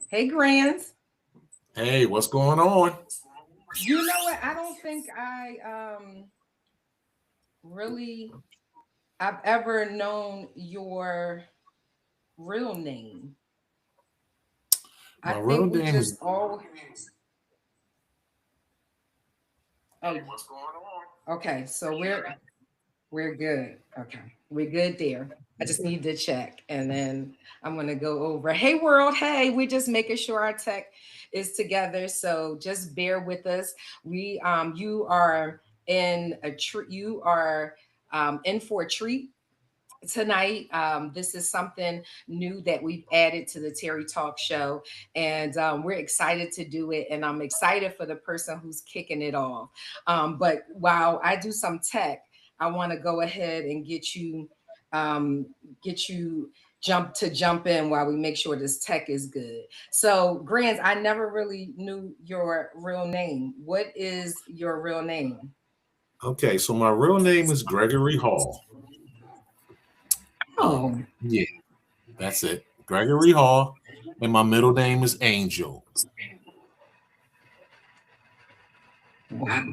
Hey, Grands. Hey, what's going on? You know what? I don't think really I've ever known your real name. I My real think we name just is all oh okay, so we're good. Okay. We're good there. I just need to check and then I'm gonna go over. Hey world, hey, we're just making sure our tech is together. So just bear with us. We you are in a treat you are in for a treat tonight. This is something new that we've added to the Terry Talk show, and we're excited to do it. And I'm excited for the person who's kicking it off. But while I do some tech, I want to go ahead and um, get you jump in while we make sure this tech is good. So, Grants, I never really knew your real name. What is your real name? okay. So my real name is Gregory Hall. Oh, Yeah, that's it. Gregory Hall, and my middle name is Angel. wow.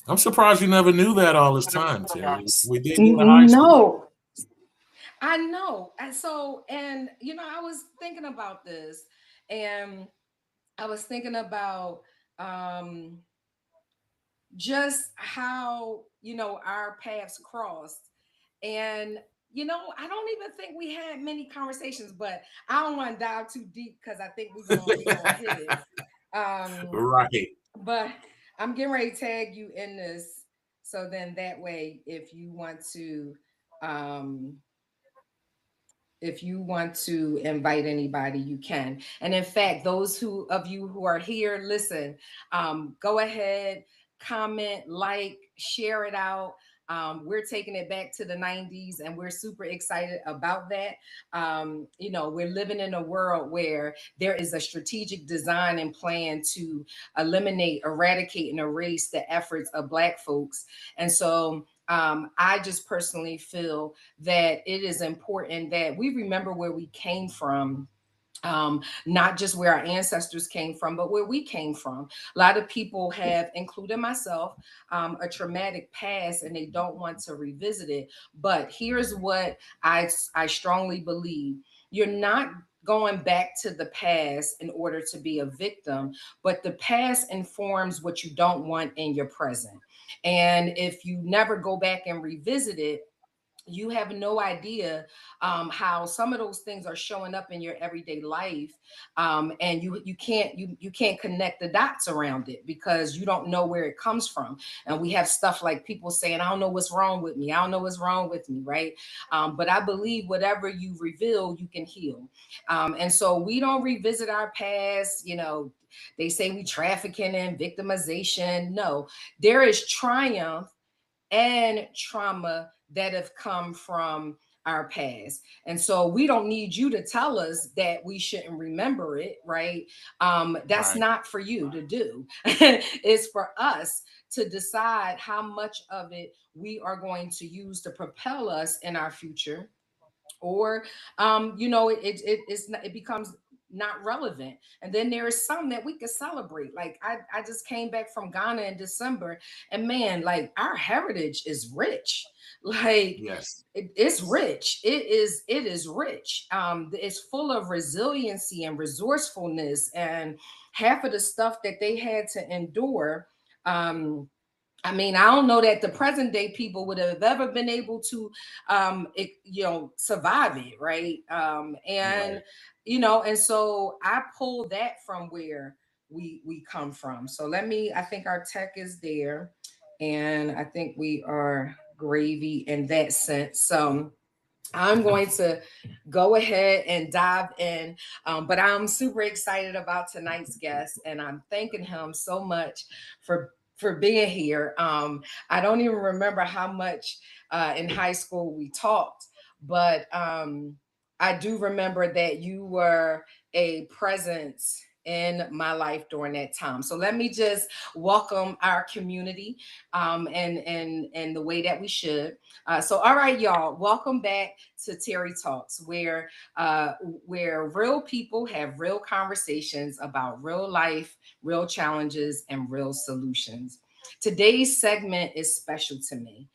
I'm surprised you never knew that all this time, Terry. We did go to high school. No, I know. And so, and I was thinking about this, and I was thinking about um just how, our paths crossed. And I don't even think we had many conversations, but I don't want to dive too deep because I think we're gonna hit it. Um, Right. but I'm getting ready to tag you in this, so then that way, um if you want to invite anybody, you can. And in fact, those who of you who are here, listen, go ahead, comment, like, share it out. We're taking it back to the 90s and we're super excited about that. We're living in a world where there is a strategic design and plan to eliminate, eradicate, and erase the efforts of Black folks. And so I just personally feel that it is important that we remember where we came from, not just where our ancestors came from, but where we came from. A lot of people have, including myself, a traumatic past and they don't want to revisit it. But here's what I strongly believe: you're not going back to the past in order to be a victim, but the past informs what you don't want in your present. And if you never go back and revisit it, you have no idea how some of those things are showing up in your everyday life, and you can't connect the dots around it because you don't know where it comes from. And we have stuff like people saying, "I don't know what's wrong with me. I don't know what's wrong with me." Right? But I believe whatever you reveal, you can heal. And so we don't revisit our past. They say we trafficking and victimization. No, there is triumph and trauma that have come from our past. And so we don't need you to tell us that we shouldn't remember it, right? That's Right. not for you to do. It's for us to decide how much of it we are going to use to propel us in our future, or it becomes not relevant. And then there is some that we could celebrate. Like I just came back from Ghana in December, and man, like our heritage is rich. Like Yes. it's rich. It is rich. It's full of resiliency and resourcefulness, and half of the stuff that they had to endure. I mean, I don't know that the present day people would have ever been able to, survive it, right? And Right. and so I pull that from where we come from. So let me. I think our tech is there, and I think we are gravy in that sense. So I'm going to go ahead and dive in. But I'm super excited about tonight's guest, and I'm thanking him so much for being here. I don't even remember how much in high school we talked, but I do remember that you were a presence in my life during that time. So let me just welcome our community and the way that we should. So all right, y'all, welcome back to Terry Talks, uh, where real people have real conversations about real life, real challenges, and real solutions. Today's segment is special to me.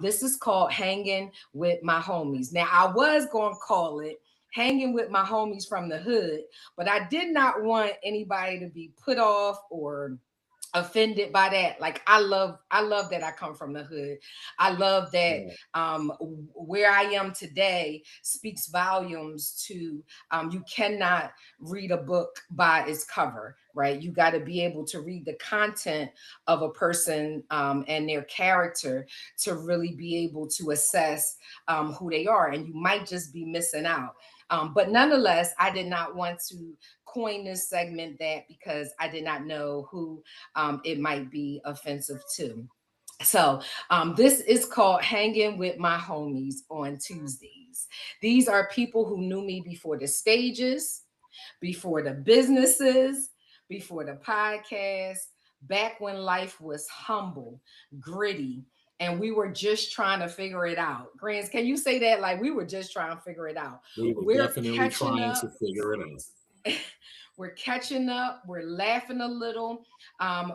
This is called Hanging with My Homies. Now, I was going to call it Hanging with My Homies from the Hood, but I did not want anybody to be put off or offended by that. Like I love that I come from the hood. I love that Yeah. where I am today speaks volumes to you cannot read a book by its cover, right? You got to be able to read the content of a person and their character to really be able to assess who they are, and you might just be missing out. But nonetheless, I did not want to coin this segment that because I did not know who it might be offensive to. So, this is called Hanging with My Homies on Tuesdays. These are people who knew me before the stages, before the businesses, before the podcast, back when life was humble, gritty, and we were just trying to figure it out. Grants, can you say that? Like we were just trying to figure it out. We were We're definitely catching trying up. to figure it out. We're catching up. We're laughing a little.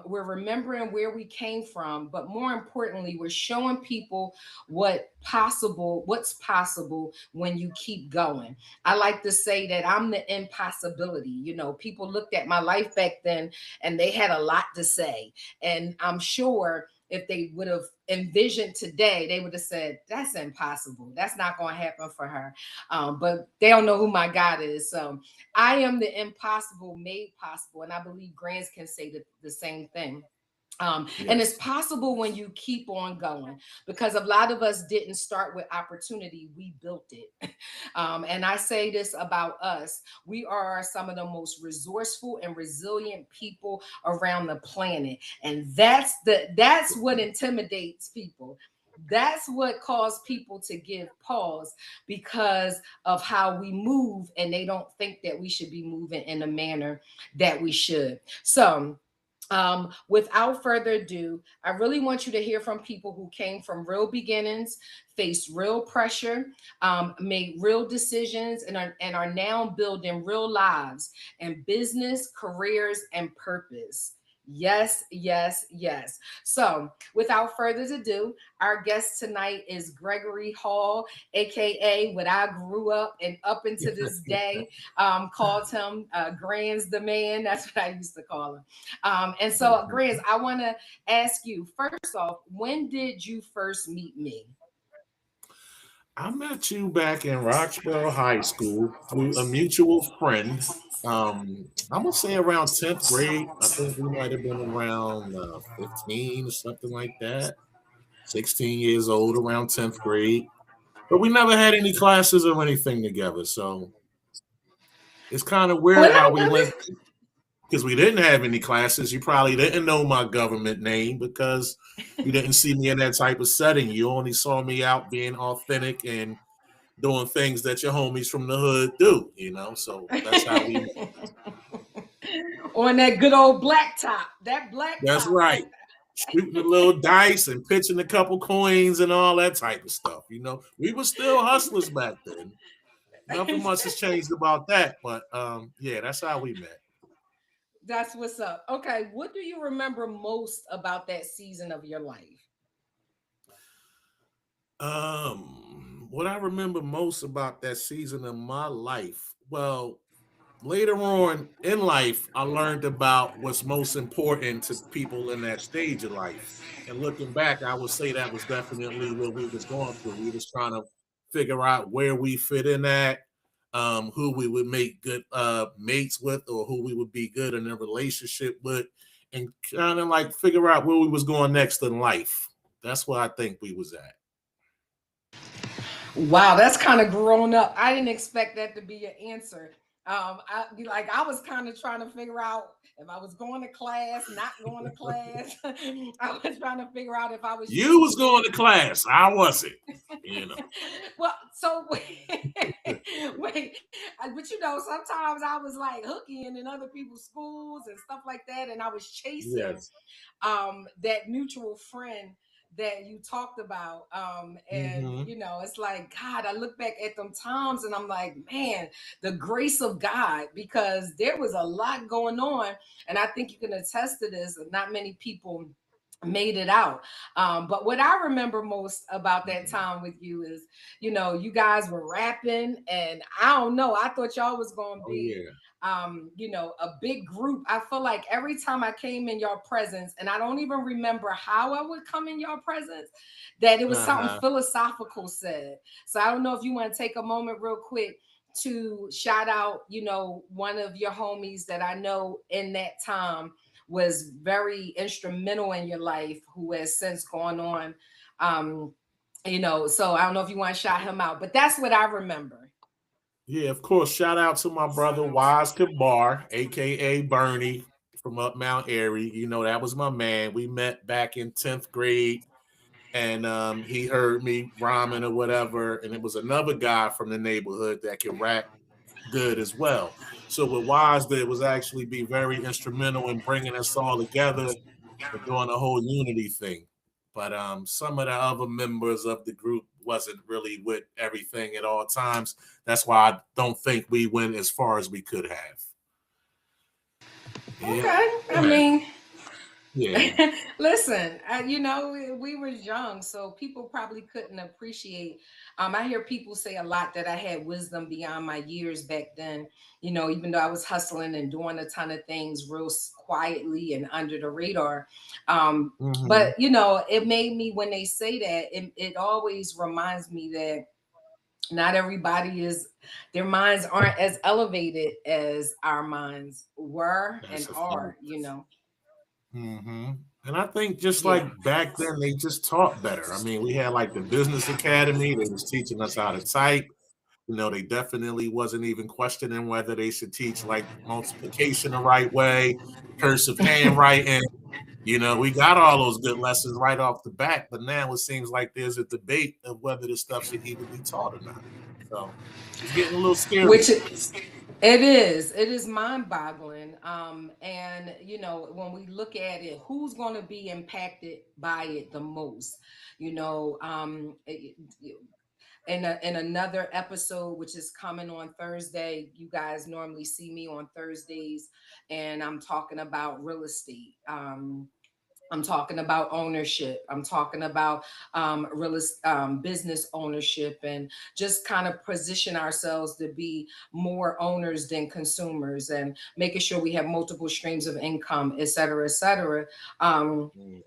We're remembering where we came from, but more importantly, we're showing people what's possible when you keep going. I like to say that I'm the impossibility. You know, people looked at my life back then and they had a lot to say, and I'm sure if they would have envisioned today, they would have said, "That's impossible. That's not going to happen for her." But they don't know who my God is, so I am the impossible made possible. And I believe Grants can say the same thing. And it's Yes. possible when you keep on going because a lot of us didn't start with opportunity, we built it. And I say this about us, we are some of the most resourceful and resilient people around the planet. And that's what intimidates people. That's what caused people to give pause because of how we move, and they don't think that we should be moving in a manner that we should. So, without further ado, I really want you to hear from people who came from real beginnings, faced real pressure, made real decisions, and are now building real lives and business, careers, and purpose. Yes, yes, yes. So, without further ado, our guest tonight is Gregory Hall, aka what I grew up and up into this day called him Grands the Man. That's what I used to call him. And so, Grizz, Mhm. I want to ask you first off, when did you first meet me? I met you back in Roxborough High School through a mutual friend. I'm gonna say around 10th grade. I think we might have been around 15 or something like that. 16 years old, around 10th grade. But we never had any classes or anything together. So it's kind of Well, weird how we let linked because we didn't have any classes. You probably didn't know my government name because you didn't see me in that type of setting. You only saw me out being authentic and doing things that your homies from the hood do, you know? So that's how we met. me on that good old black top, that black That's top. right. Shooting the little dice and pitching a couple coins and all that type of stuff. You know, we were still hustlers back then. Nothing much has changed about that, but yeah, that's how we met. That's what's up. Okay, what do you remember most about that season of your life? What I remember most about that season of my life, well, later on in life, I learned about what's most important to people in that stage of life. And looking back, I would say that was definitely what we was going through. We was trying to figure out where we fit in at, who we would make good mates with, or who we would be good in a relationship with, and kind of like figure out where we was going next in life. That's where I think we was at. Wow, that's kind of grown up. I didn't expect that to be your answer. I was kind of trying to figure out if I was going to class, not going to class. I was trying to figure out if I was You was choosing. going to class. I wasn't. You know. Well, so wait, but sometimes I was like hooking in other people's schools and stuff like that, and I was chasing Yes. that mutual friend that you talked about. And Hmm. it's like, God, I look back at them times and I'm like, man, the grace of God, because there was a lot going on. And I think you can attest to this. Not many people made it out. But what I remember most about that time with you is, you guys were rapping, and I don't know, I thought y'all was gonna Oh be yeah. a big group. I feel like every time I came in your presence, and I don't even remember how I would come in your presence, that it was something Uh-huh. philosophical said. So I don't know if you want to take a moment real quick to shout out, one of your homies that I know in that time was very instrumental in your life, who has since gone on. Um, so I don't know if you want to shout him out, but that's what I remember. Yeah, of course. Shout out to my brother Wise Kabar, aka Bernie from up Mount Airy. You know, that was my man. We met back in 10th grade, and he heard me rhyming or whatever. And it was another guy from the neighborhood that could rap good as well. So what Wise did was actually be very instrumental in bringing us all together and doing the whole unity thing. But some of the other members of the group wasn't really with everything at all times. That's why I don't think we went as far as we could have. Yeah, Okay, I mean, yeah. listen, we were young, so people probably couldn't appreciate. I hear people say a lot that I had wisdom beyond my years back then. Even though I was hustling and doing a ton of things real quietly and under the radar. But Hmm. it made me, when they say that, it always reminds me that not everybody is, their minds aren't as elevated as our minds were and That's a are. fact. Hmm. And I think just Yeah. like back then, they just taught better. I mean, we had like the business academy. They was teaching us how to type. You know, they definitely wasn't even questioning whether they should teach like multiplication the right way, cursive handwriting. You know, we got all those good lessons right off the bat, but now it seems like there's a debate of whether this stuff should even be taught or not. So it's getting a little scary. Which it is mind-boggling. And when we look at it, who's going to be impacted by it the most? You know, in another episode, which is coming on Thursday. You guys normally see me on Thursdays, and I'm talking about real estate. I'm talking about ownership. I'm talking about business ownership, and just kind of position ourselves to be more owners than consumers, and making sure we have multiple streams of income, et cetera, et cetera. Um, Mm,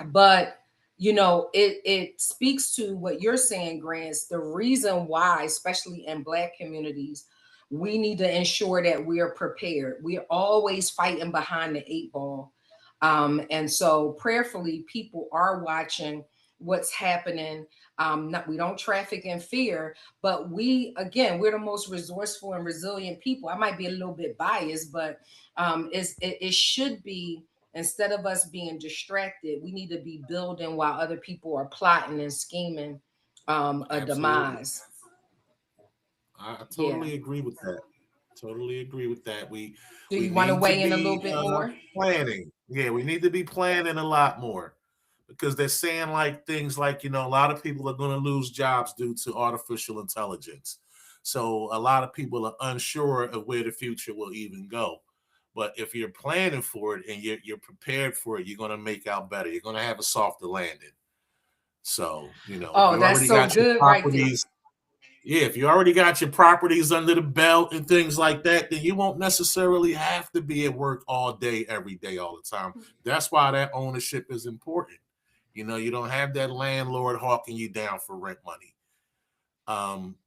but it speaks to what you're saying, Grants. The reason why, especially in Black communities, we need to ensure that we are prepared. We're always fighting behind the eight ball. And so prayerfully, people are watching what's happening. We don't traffic in fear, but we're the most resourceful and resilient people. I might be a little bit biased, but it should be, instead of us being distracted, we need to be building while other people are plotting and scheming a absolutely. demise. I Yeah. totally agree with that. Totally agree with that. Do We you want to need to weigh in a little be bit more? planning. Yeah, we need to be planning a lot more because they're saying like things like, you know, a lot of people are going to lose jobs due to artificial intelligence. So a lot of people are unsure of where the future will even go. But if you're planning for it and you're prepared for it, you're going to make out better. You're going to have a softer landing. So, you know, if Oh, you that's already so got your good right there. properties, yeah, if you already got your properties under the belt and things like that, then you won't necessarily have to be at work all day, every day, all the time. That's why that ownership is important. You know, you don't have that landlord hawking you down for rent money.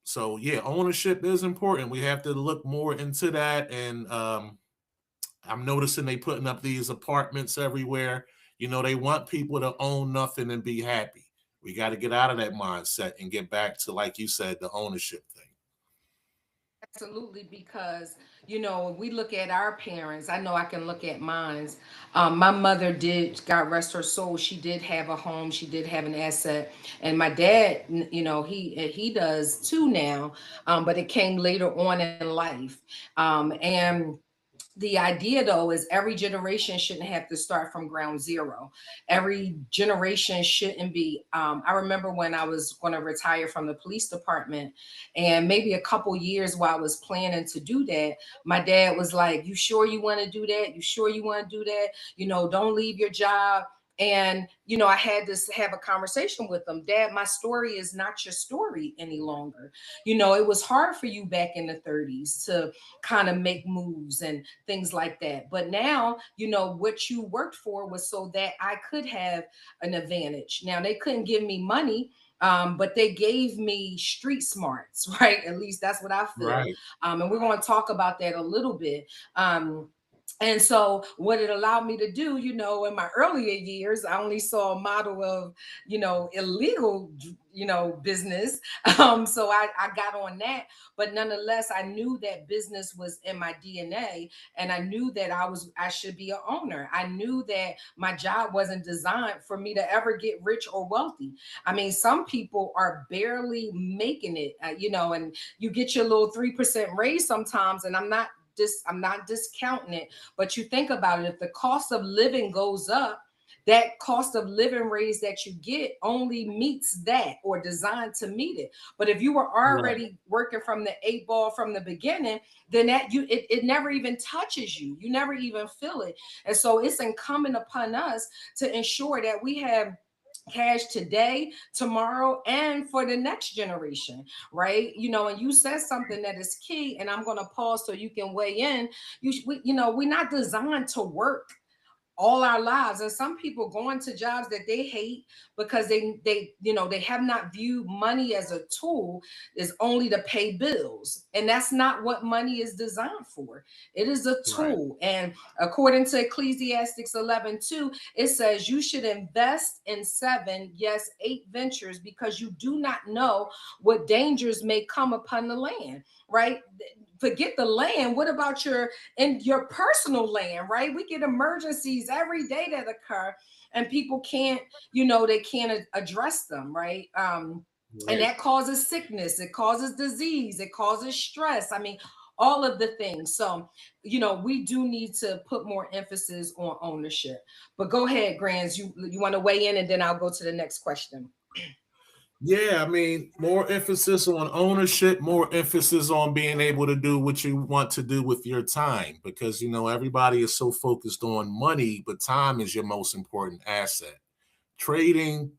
So yeah, ownership is important. We have to look more into that. And I'm noticing they putting up these apartments everywhere. You know, they want people to own nothing and be happy. We got to get out of that mindset and get back to, like you said, the ownership thing. absolutely, because we look at our parents. I know I can look at mine's. My mother did, God rest her soul, she did have a home, she did have an asset, and my dad, he does too now, but it came later on in life, and the idea though is every generation shouldn't have to start from ground zero. Every generation shouldn't be I remember when I was going to retire from the police department, and maybe a couple years while I was planning to do that, my dad was like, you sure you want to do that? You sure you want to do that? Don't leave your job. And I had to have a conversation with them. Dad, my story is not your story any longer. It was hard for you back in the 30s to kind of make moves and things like that. But now, what you worked for was so that I could have an advantage. Now, they couldn't give me money, but they gave me street smarts, right? At least that's what I feel. Right. And we're going to talk about that a little bit. And so what it allowed me to do, in my earlier years, I only saw a model of, illegal, business. So I got on that, but nonetheless, I knew that business was in my DNA, and I knew that I should be an owner. I knew that my job wasn't designed for me to ever get rich or wealthy. I mean, some people are barely making it, and you get your little 3% raise sometimes, and I'm not discounting it, but you think about it, if the cost of living goes up, that cost of living raise that you get only meets that, or designed to meet it. But if you were Right. already working from the eight ball from the beginning, then it never even touches you. You never even feel it. And so it's incumbent upon us to ensure that we have cash today, tomorrow, and for the next generation, right? And you said something that is key, and I'm going to pause so you can weigh in. We're not designed to work all our lives, and some people go into jobs that they hate because they have not viewed money as a tool, is only to pay bills, and that's not what money is designed for. It is a Right. tool, and according to Ecclesiastics 11:2, it says you should invest in seven, yes, eight ventures, because you do not know what dangers may come upon the land, right? Forget the land. What about your personal land, right? We get emergencies every day that occur, and people can't, they can't address them, right? And Right. that causes sickness, it causes disease, it causes stress. I mean, all of the things. So, we do need to put more emphasis on ownership. But go ahead, Grands. You want to weigh in, and then I'll go to the next question. Yeah, I mean, more emphasis on ownership, more emphasis on being able to do what you want to do with your time, because everybody is so focused on money, but time is your most important asset. Trading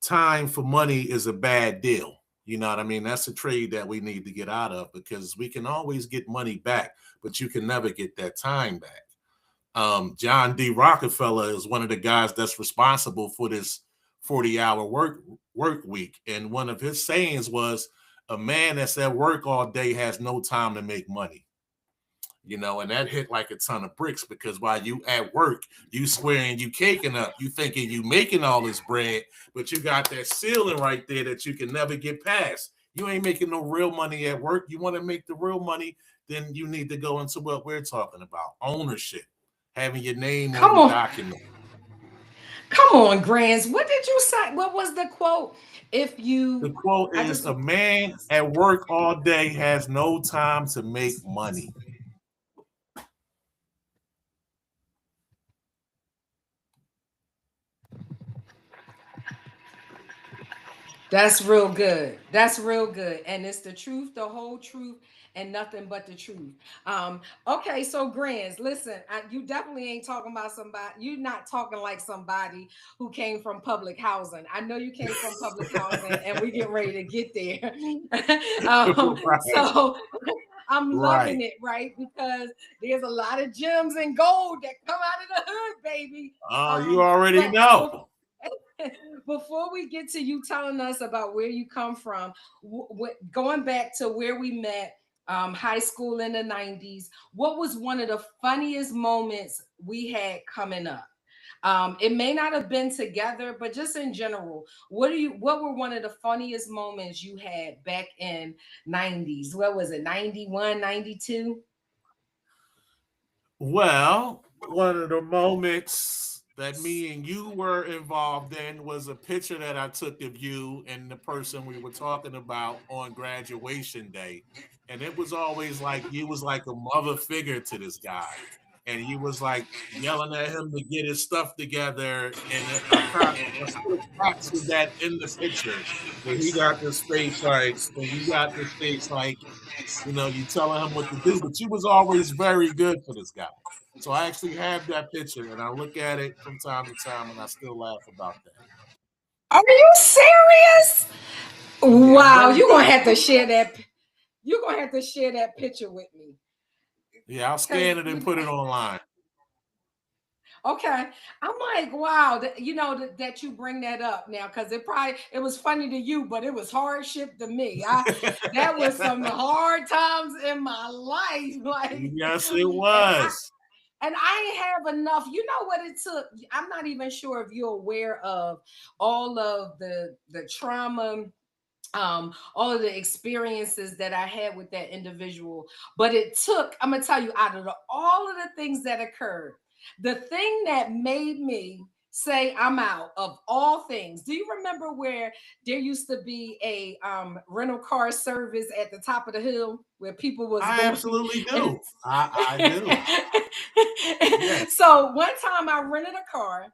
time for money is a bad deal. You know what I mean? That's a trade that we need to get out of, because we can always get money back, but you can never get that time back. John D. Rockefeller is one of the guys that's responsible for this 40-hour work week. And one of his sayings was, a man that's at work all day has no time to make money. And that hit like a ton of bricks, because while you at work, you swearing you caking up, you thinking you making all this bread, but you got that ceiling right there that you can never get past. You ain't making no real money at work. You want to make the real money, then you need to go into what we're talking about: ownership, having your name on Come the on, document. come on, Grands. What did you say? What was the quote? If The you, quote I is, just a man at work all day has no time to make money. That's real good. That's real good. And it's the truth, the whole truth, and nothing but the truth. Okay, so Grands, listen, you definitely ain't talking about somebody, you're not talking like somebody who came from public housing. I know you came from public housing, and we get ready to get there. Right, So I'm loving right. it, right? Because there's a lot of gems and gold that come out of the hood, baby. Oh, you already But know. before we get to you telling us about where you come from, going back to where we met, high school in the 90s, what was one of the funniest moments we had coming up? It may not have been together, but just in general, what were one of the funniest moments you had back in 90s? What was it, 91, 92? Well, one of the moments that me and you were involved in was a picture that I took of you and the person we were talking about on graduation day. And it was always like you was like a mother figure to this guy. And you was like yelling at him to get his stuff together. And I still captured that in the picture where he got this face like, and you got this face like, you telling him what to do, but you was always very good for this guy. So I actually have that picture and I look at it from time to time and I still laugh about that. Are you serious? Yeah, I'm Wow, very you're gonna good. have to share that. You're gonna have to share that picture with me, Yeah, I'll cause scan it and put it online. okay. I'm like, wow, that you bring that up now, because it was funny to you, but it was hardship to me. I That was some hard times in my life, like, Yes, it and I was. and I ain't have enough. You know what it took? I'm not even sure if you're aware of all of the trauma, all of the experiences that I had with that individual. But it took, I'm gonna tell you, out of all of the things that occurred, the thing that made me say I'm out of all things. Do you remember where there used to be a rental car service at the top of the hill where people was I going absolutely and do. I do. Yes. so one time I rented a car.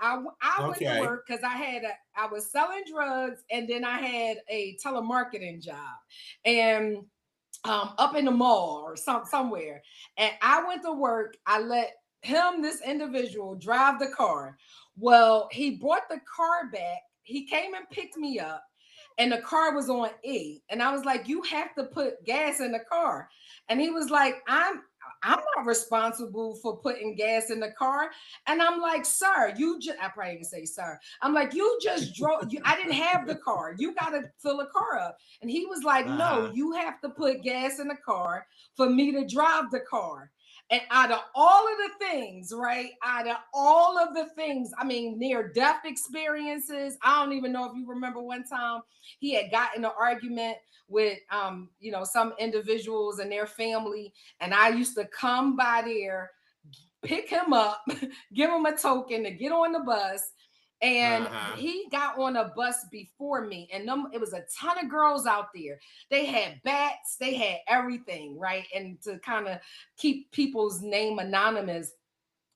I went to Okay. work because I was selling drugs, and then I had a telemarketing job, and up in the mall or somewhere. And I went to work. I let this individual, drive the car. Well, he brought the car back. He came and picked me up, and the car was on E. And I was like, "You have to put gas in the car." And he was like, I'm not responsible for putting gas in the car. And I'm like, "Sir, you just," I probably didn't say sir. I'm like, "You just drove, I didn't have the car. You got to fill the car up." And he was like, "No, Uh-huh. you have to put gas in the car for me to drive the car." And out of all of the things, right? Out of all of the things, I mean, near death experiences. I don't even know if you remember one time he had gotten an argument with, some individuals and their family. And I used to come by there, pick him up, give him a token to get on the bus. And Uh-huh. he got on a bus before me, and it was a ton of girls out there. They had bats, they had everything, right? And to kind of keep people's name anonymous,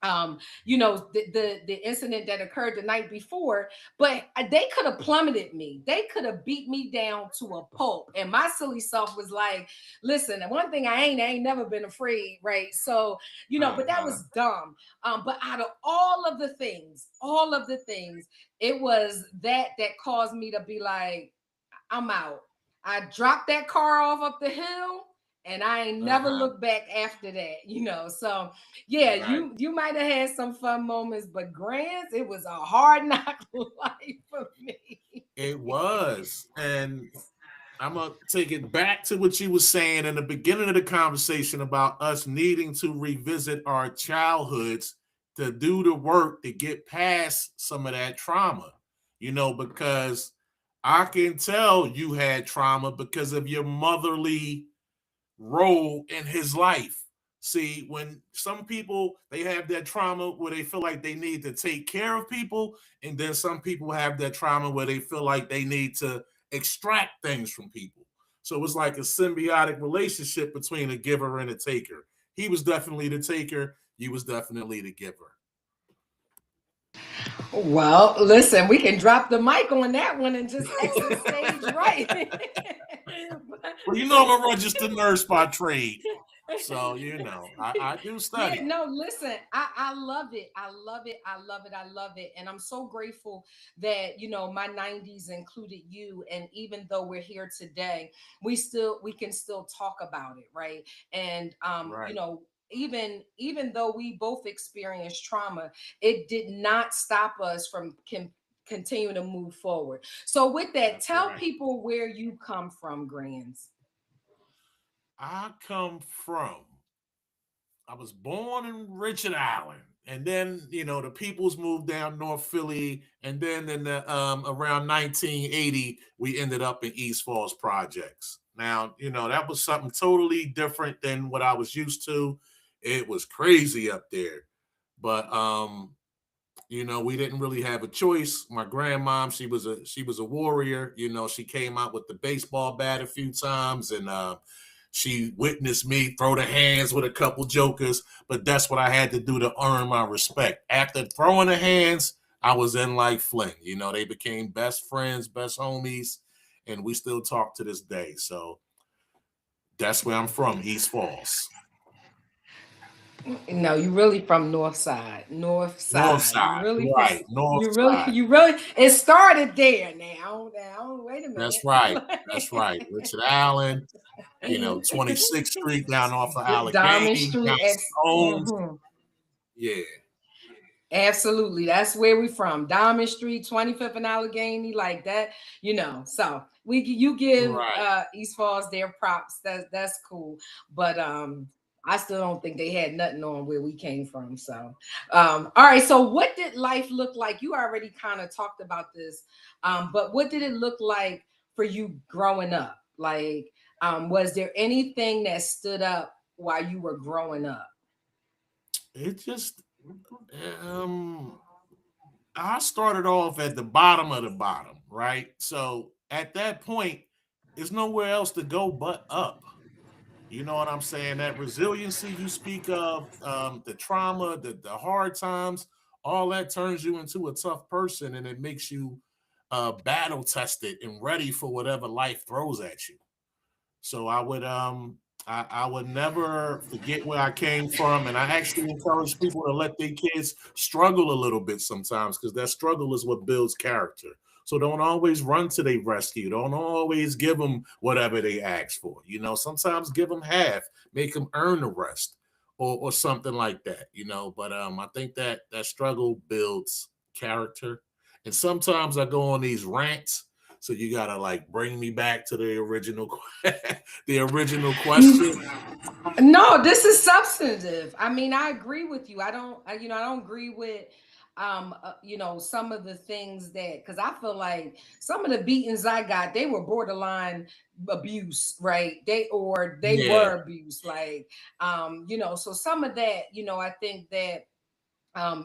the incident that occurred the night before, but they could have plummeted me. They could have beat me down to a pulp. And my silly self was like, listen, one thing I ain't never been afraid, right? So, but that Uh-huh. was dumb. But out of all of the things, it was that caused me to be like, I'm out. I dropped that car off up the hill, and I ain't never Uh-huh. looked back after that. So yeah, Right. you might have had some fun moments, but Grants, it was a hard knock life for me. It was. And I'm gonna take it back to what you were saying in the beginning of the conversation about us needing to revisit our childhoods to do the work to get past some of that trauma. Because I can tell you had trauma because of your motherly role in his life. See, when some people they have that trauma where they feel like they need to take care of people, and then some people have that trauma where they feel like they need to extract things from people. So it's like a symbiotic relationship between a giver and a taker. He was definitely the taker, you was definitely the giver. Well, listen, we can drop the mic on that one and just exit stage right. Well, I'm a registered nurse by trade. So, I do Yeah, study. no, listen, I love it. I love it. I love it. I love it. And I'm so grateful that, my 90s included you. And even though we're here today, we can still talk about it, right? And Right. even though we both experienced trauma, it did not stop us from continuing to move forward. So with that, That's tell right. people where you come from, Grands. I come from I was born in Richard Island And then, the Peoples moved down North Philly, and then in the around 1980, we ended up in East Falls Projects. Now, that was something totally different than what I was used to. It was crazy up there, but we didn't really have a choice. My grandmom, she was a warrior. She came out with the baseball bat a few times, and she witnessed me throw the hands with a couple jokers, but that's what I had to do to earn my respect. After throwing the hands, I was in like Flynn. They became best friends, best homies, and we still talk to this day. So that's where I'm from, East Falls. No, you really from North Side. North North Side. You side, really from right? North you really side. you really it started there now. Now, wait a That's minute. right. That's right. Richard Allen, 26th Street down off of Diamond Allegheny, Street. Johnson Homes. Mhm. Yeah, Absolutely. That's where we from. Diamond Street, 25th and Allegheny, like that, So you give right. East Falls their props. That's cool. But I still don't think they had nothing on where we came from. So all right. So what did life look like? You already kind of talked about this. But what did it look like for you growing up? Like, was there anything that stood up while you were growing up? It just, um, I started off at the bottom of the bottom, right? So at that point, there's nowhere else to go but up. You know what I'm saying? That resiliency you speak of, the trauma, the hard times, all that turns you into a tough person, and it makes you battle tested and ready for whatever life throws at you. So I would never forget where I came from, and I actually encourage people to let their kids struggle a little bit sometimes, because that struggle is what builds character. So don't always run to their rescue. Don't always give them whatever they ask for. Sometimes give them half, make them earn the rest, or something like that. But I think that struggle builds character, and sometimes I go on these rants, so you gotta like bring me back to the original, the original question. No, this is substantive. I mean, I agree with you. I don't agree with, some of the things that, because I feel like some of the beatings I got, they were borderline abuse, right? They Yeah, were abuse, like, so some of that, I think that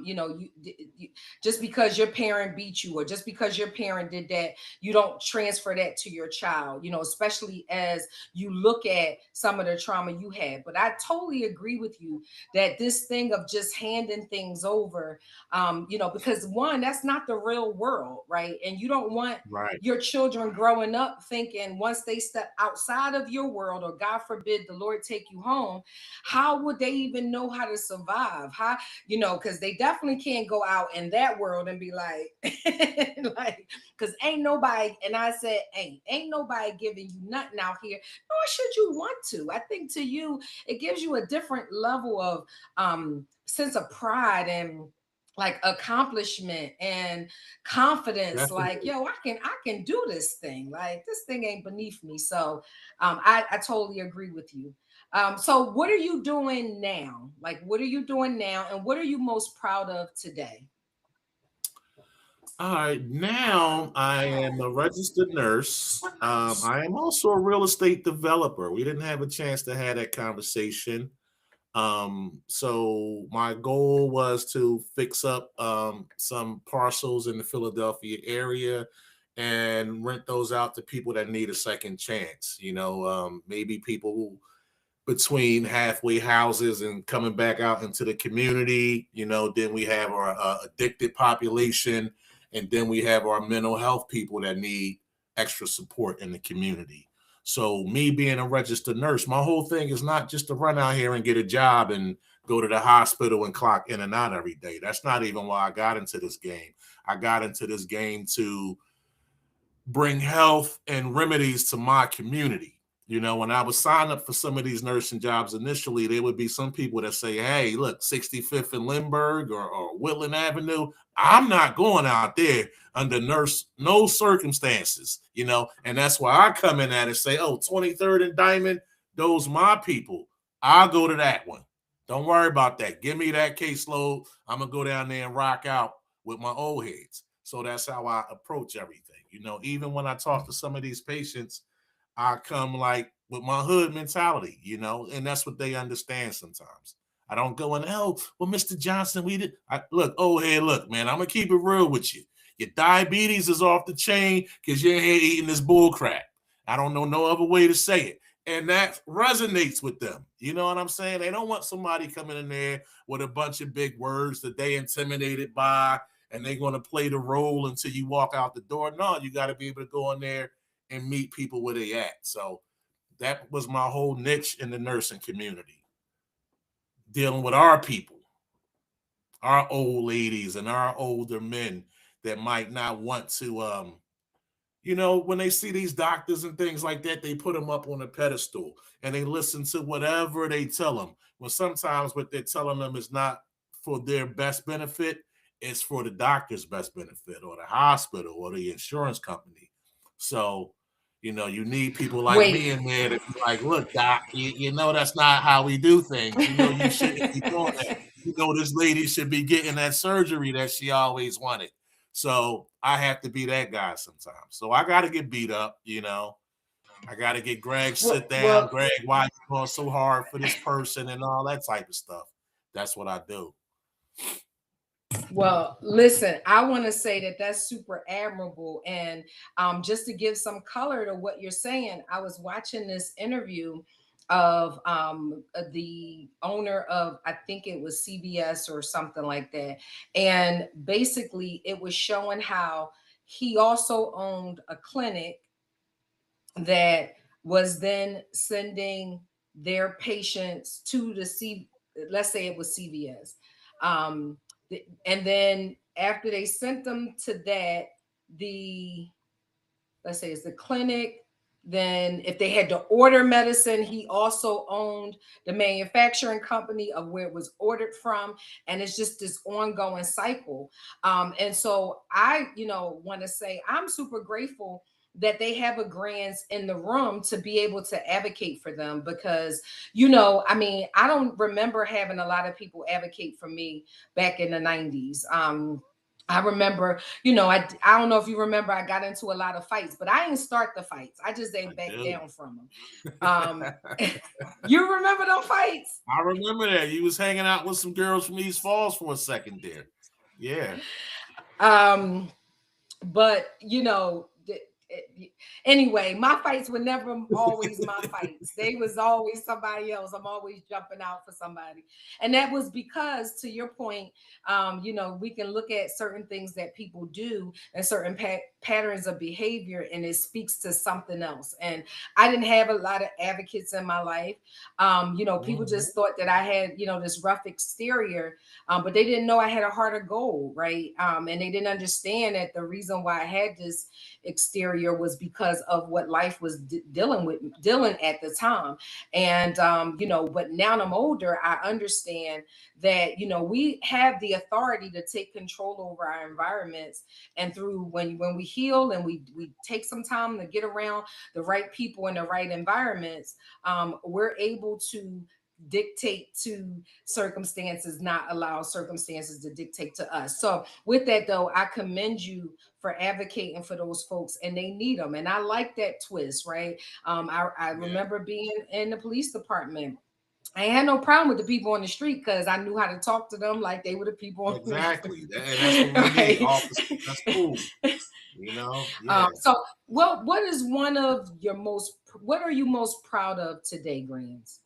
you just because your parent beat you or just because your parent did that, you don't transfer that to your child, especially as you look at some of the trauma you had. But I totally agree with you that this thing of just handing things over, because one, that's not the real world, right? And you don't want right, your children growing up thinking once they step outside of your world, or God forbid the Lord take you home, how would they even know how to survive? How, because they definitely can't go out in that world and be like, like, because ain't nobody, and I said, ain't nobody giving you nothing out here, nor should you want to. I think to you, it gives you a different level of sense of pride and like accomplishment and confidence, like, definitely. yo, I can do this thing, like this thing ain't beneath me. So I totally agree with you. So what are you doing now? Like, what are you doing now? And what are you most proud of today? All right, now I am a registered nurse. I am also a real estate developer. We didn't have a chance to have that conversation. So my goal was to fix up some parcels in the Philadelphia area and rent those out to people that need a second chance. Maybe people who between halfway houses and coming back out into the community. Then we have our addicted population, and then we have our mental health people that need extra support in the community. So, me being a registered nurse, my whole thing is not just to run out here and get a job and go to the hospital and clock in and out every day. That's not even why I got into this game. I got into this game to bring health and remedies to my community. When I was signed up for some of these nursing jobs initially, there would be some people that say, hey, look, 65th and Lindbergh or Woodland Avenue, I'm not going out there under no circumstances. And that's why I come in at it and say, oh, 23rd and Diamond, those my people. I'll go to that one. Don't worry about that. Give me that caseload. I'm gonna go down there and rock out with my old heads. So that's how I approach everything. Even when I talk to some of these patients, I come like with my hood mentality, and that's what they understand sometimes. I don't go in, oh, well, Mr. Johnson, we did. Look, oh, hey, look, man, I'm gonna keep it real with you. Your diabetes is off the chain because you're in here eating this bull crap. I don't know no other way to say it. And that resonates with them. You know what I'm saying? They don't want somebody coming in there with a bunch of big words that they intimidated by and they're going to play the role until you walk out the door. No, you got to be able to go in there and meet people where they at. So that was my whole niche in the nursing community, dealing with our people, our old ladies and our older men that might not want to when they see these doctors and things like that, they put them up on a pedestal and they listen to whatever they tell them. Well, sometimes what they're telling them is not for their best benefit, it's for the doctor's best benefit or the hospital or the insurance company. So, you need people like Wait, me in there to be like, look, doc, you know that's not how we do things. You shouldn't be doing that. This lady should be getting that surgery that she always wanted. So I have to be that guy sometimes. So I got to get beat up. I got to get Greg sit down. well, Greg, why you going so hard for this person and all that type of stuff. That's what I do. Well, listen, I want to say that that's super admirable. And just to give some color to what you're saying, I was watching this interview of the owner of, I think it was CBS or something like that. And basically, it was showing how he also owned a clinic that was then sending their patients to the let's say it was CVS. Um, and then after they sent them to that, the let's say it's the clinic. Then, if they had to order medicine, he also owned the manufacturing company of where it was ordered from, and it's just this ongoing cycle. And so, want to say I'm super grateful that they have a grants in the room to be able to advocate for them because I mean, I don't remember having a lot of people advocate for me back in the 90s. I remember, I don't know if you remember, I got into a lot of fights, but I didn't start the fights. I just I didn't back do. down from them. You remember those fights? I remember that. You was hanging out with some girls from East Falls for a second there. Yeah. Um, but anyway, my fights were never always my fights. They was always somebody else. I'm always jumping out for somebody. And that was because, to your point, we can look at certain things that people do and certain patterns of behavior, and it speaks to something else. And I didn't have a lot of advocates in my life. People Mhm. just thought that I had, this rough exterior, but they didn't know I had a heart of gold, right? And they didn't understand that the reason why I had this exterior was because of what life was dealing at the time. And but now I'm older, I understand that we have the authority to take control over our environments. And through when we heal and we take some time to get around the right people in the right environments, we're able to dictate to circumstances, not allow circumstances to dictate to us. So with that though, I commend you for advocating for those folks, and they need them. And I like that twist, right? I Yeah. remember being in the police department. I had no problem with the people on the street because I knew how to talk to them like they were the people on the Exactly. And that's what we need. right. Officers, that's cool. Yeah. So what is one of your most what are you most proud of today, Grants?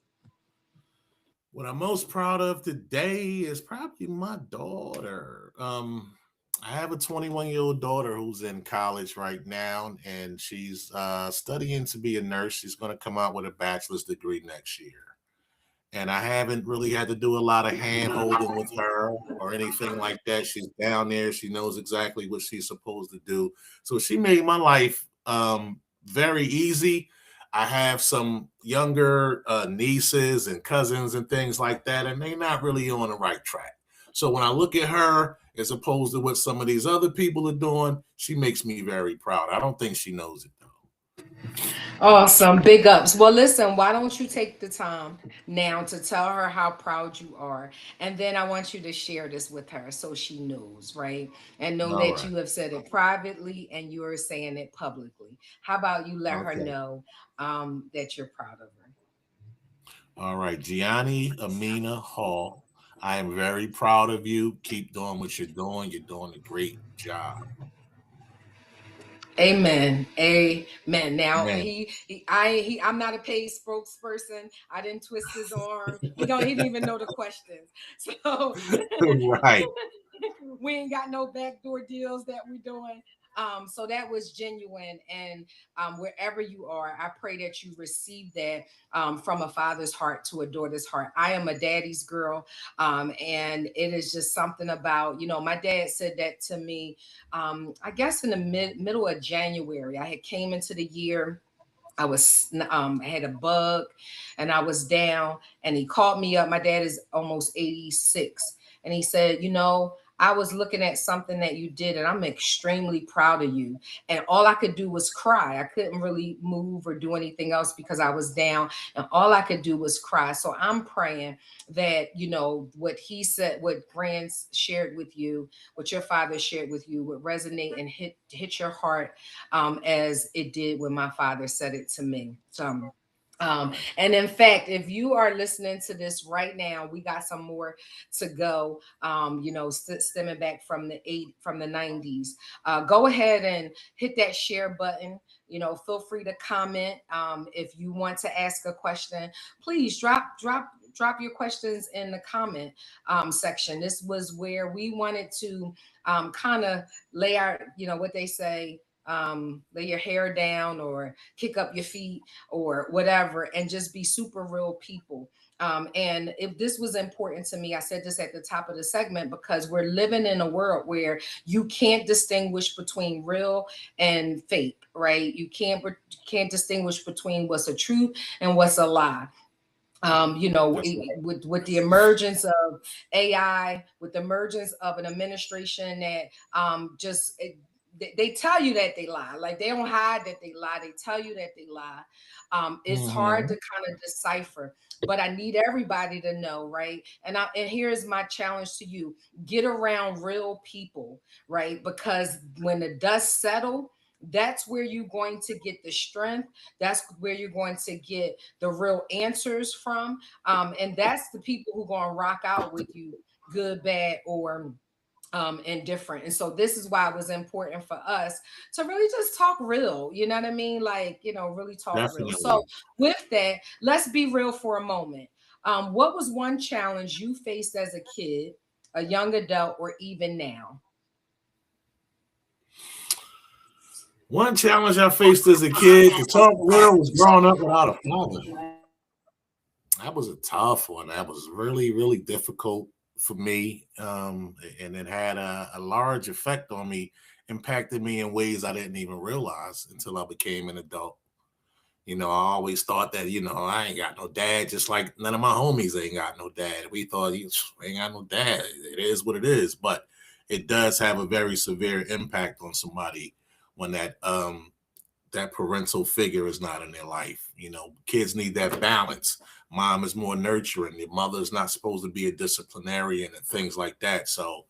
What I'm most proud of today is probably my daughter. I have a 21-year-old daughter who's in college right now, and she's studying to be a nurse. She's going to come out with a bachelor's degree next year. And I haven't really had to do a lot of hand holding with her or anything like that. She's down there. She knows exactly what she's supposed to do. So she made my life very easy. I have some younger nieces and cousins and things like that, and they're not really on the right track. So when I look at her as opposed to what some of these other people are doing, she makes me very proud. I don't think she knows it though. Awesome. Big ups. Well, listen, why don't you take the time now to tell her how proud you are? And then I want you to share this with her so she knows, right? And know All that right. you have said it privately and you are saying it publicly. How about you let her Okay. know that you're proud of her? All right. Gianni Amina Hall. I am very proud of you. Keep doing what you're doing. You're doing a great job. Amen. Amen. Now Man. I'm not a paid spokesperson. I didn't twist his arm. He didn't even know the questions. So Right. we ain't got no backdoor deals that we're doing. So that was genuine. And wherever you are, I pray that you receive that from a father's heart to a daughter's heart. I am a daddy's girl. And it is just something about, my dad said that to me, I guess in the middle of January. I had came into the year. I had a bug and I was down, and he called me up. My dad is almost 86. And he said, I was looking at something that you did and I'm extremely proud of you. And all I could do was cry. I couldn't really move or do anything else because I was down, and all I could do was cry. So I'm praying that, what he said, what Grants shared with you, what your father shared with you would resonate and hit your heart, as it did when my father said it to me. So, and in fact, if you are listening to this right now, we got some more to go. Stemming back from from the 90s. Go ahead and hit that share button. Feel free to comment. If you want to ask a question, please drop your questions in the comment section. This was where we wanted to kind of lay our, what they say, lay your hair down or kick up your feet or whatever, and just be super real people. And if this was important to me, I said this at the top of the segment because we're living in a world where you can't distinguish between real and fake, right? You can't distinguish between what's a truth and what's a lie. That's right. With the emergence of AI, with the emergence of an administration that just they tell you that they lie, like they don't hide that they lie. They tell you that they lie. It's hard to Hmm. kind of decipher, but I need everybody to know, right? And here's my challenge to you: get around real people, right? Because when the dust settle, that's where you're going to get the strength. That's where you're going to get the real answers from. And that's the people who going to rock out with you, good, bad, or indifferent. And so this is why it was important for us to really just talk real. You know what I mean? Like, really talk real. So Definitely. with that, let's be real for a moment. What was one challenge you faced as a kid, a young adult, or even now? One challenge I faced as a kid to talk real was growing up without a father. That was a tough one. That was really, really difficult for me. And it had a large effect on me, impacted me in ways I didn't even realize until I became an adult. I always thought that, I ain't got no dad, just like none of my homies ain't got no dad. We thought you ain't got no dad. It is what it is. But it does have a very severe impact on somebody when that parental figure is not in their life. Kids need that balance. Mom is more nurturing. The mother is not supposed to be a disciplinarian and things like that. So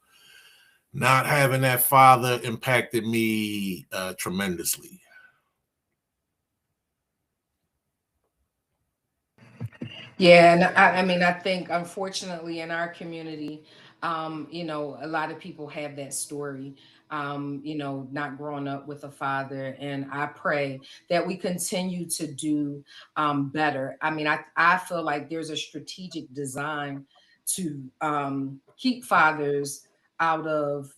not having that father impacted me tremendously. Yeah, and I mean, I think unfortunately in our community, a lot of people have that story, not growing up with a father. And I pray that we continue to do better. I mean, I feel like there's a strategic design to keep fathers out of,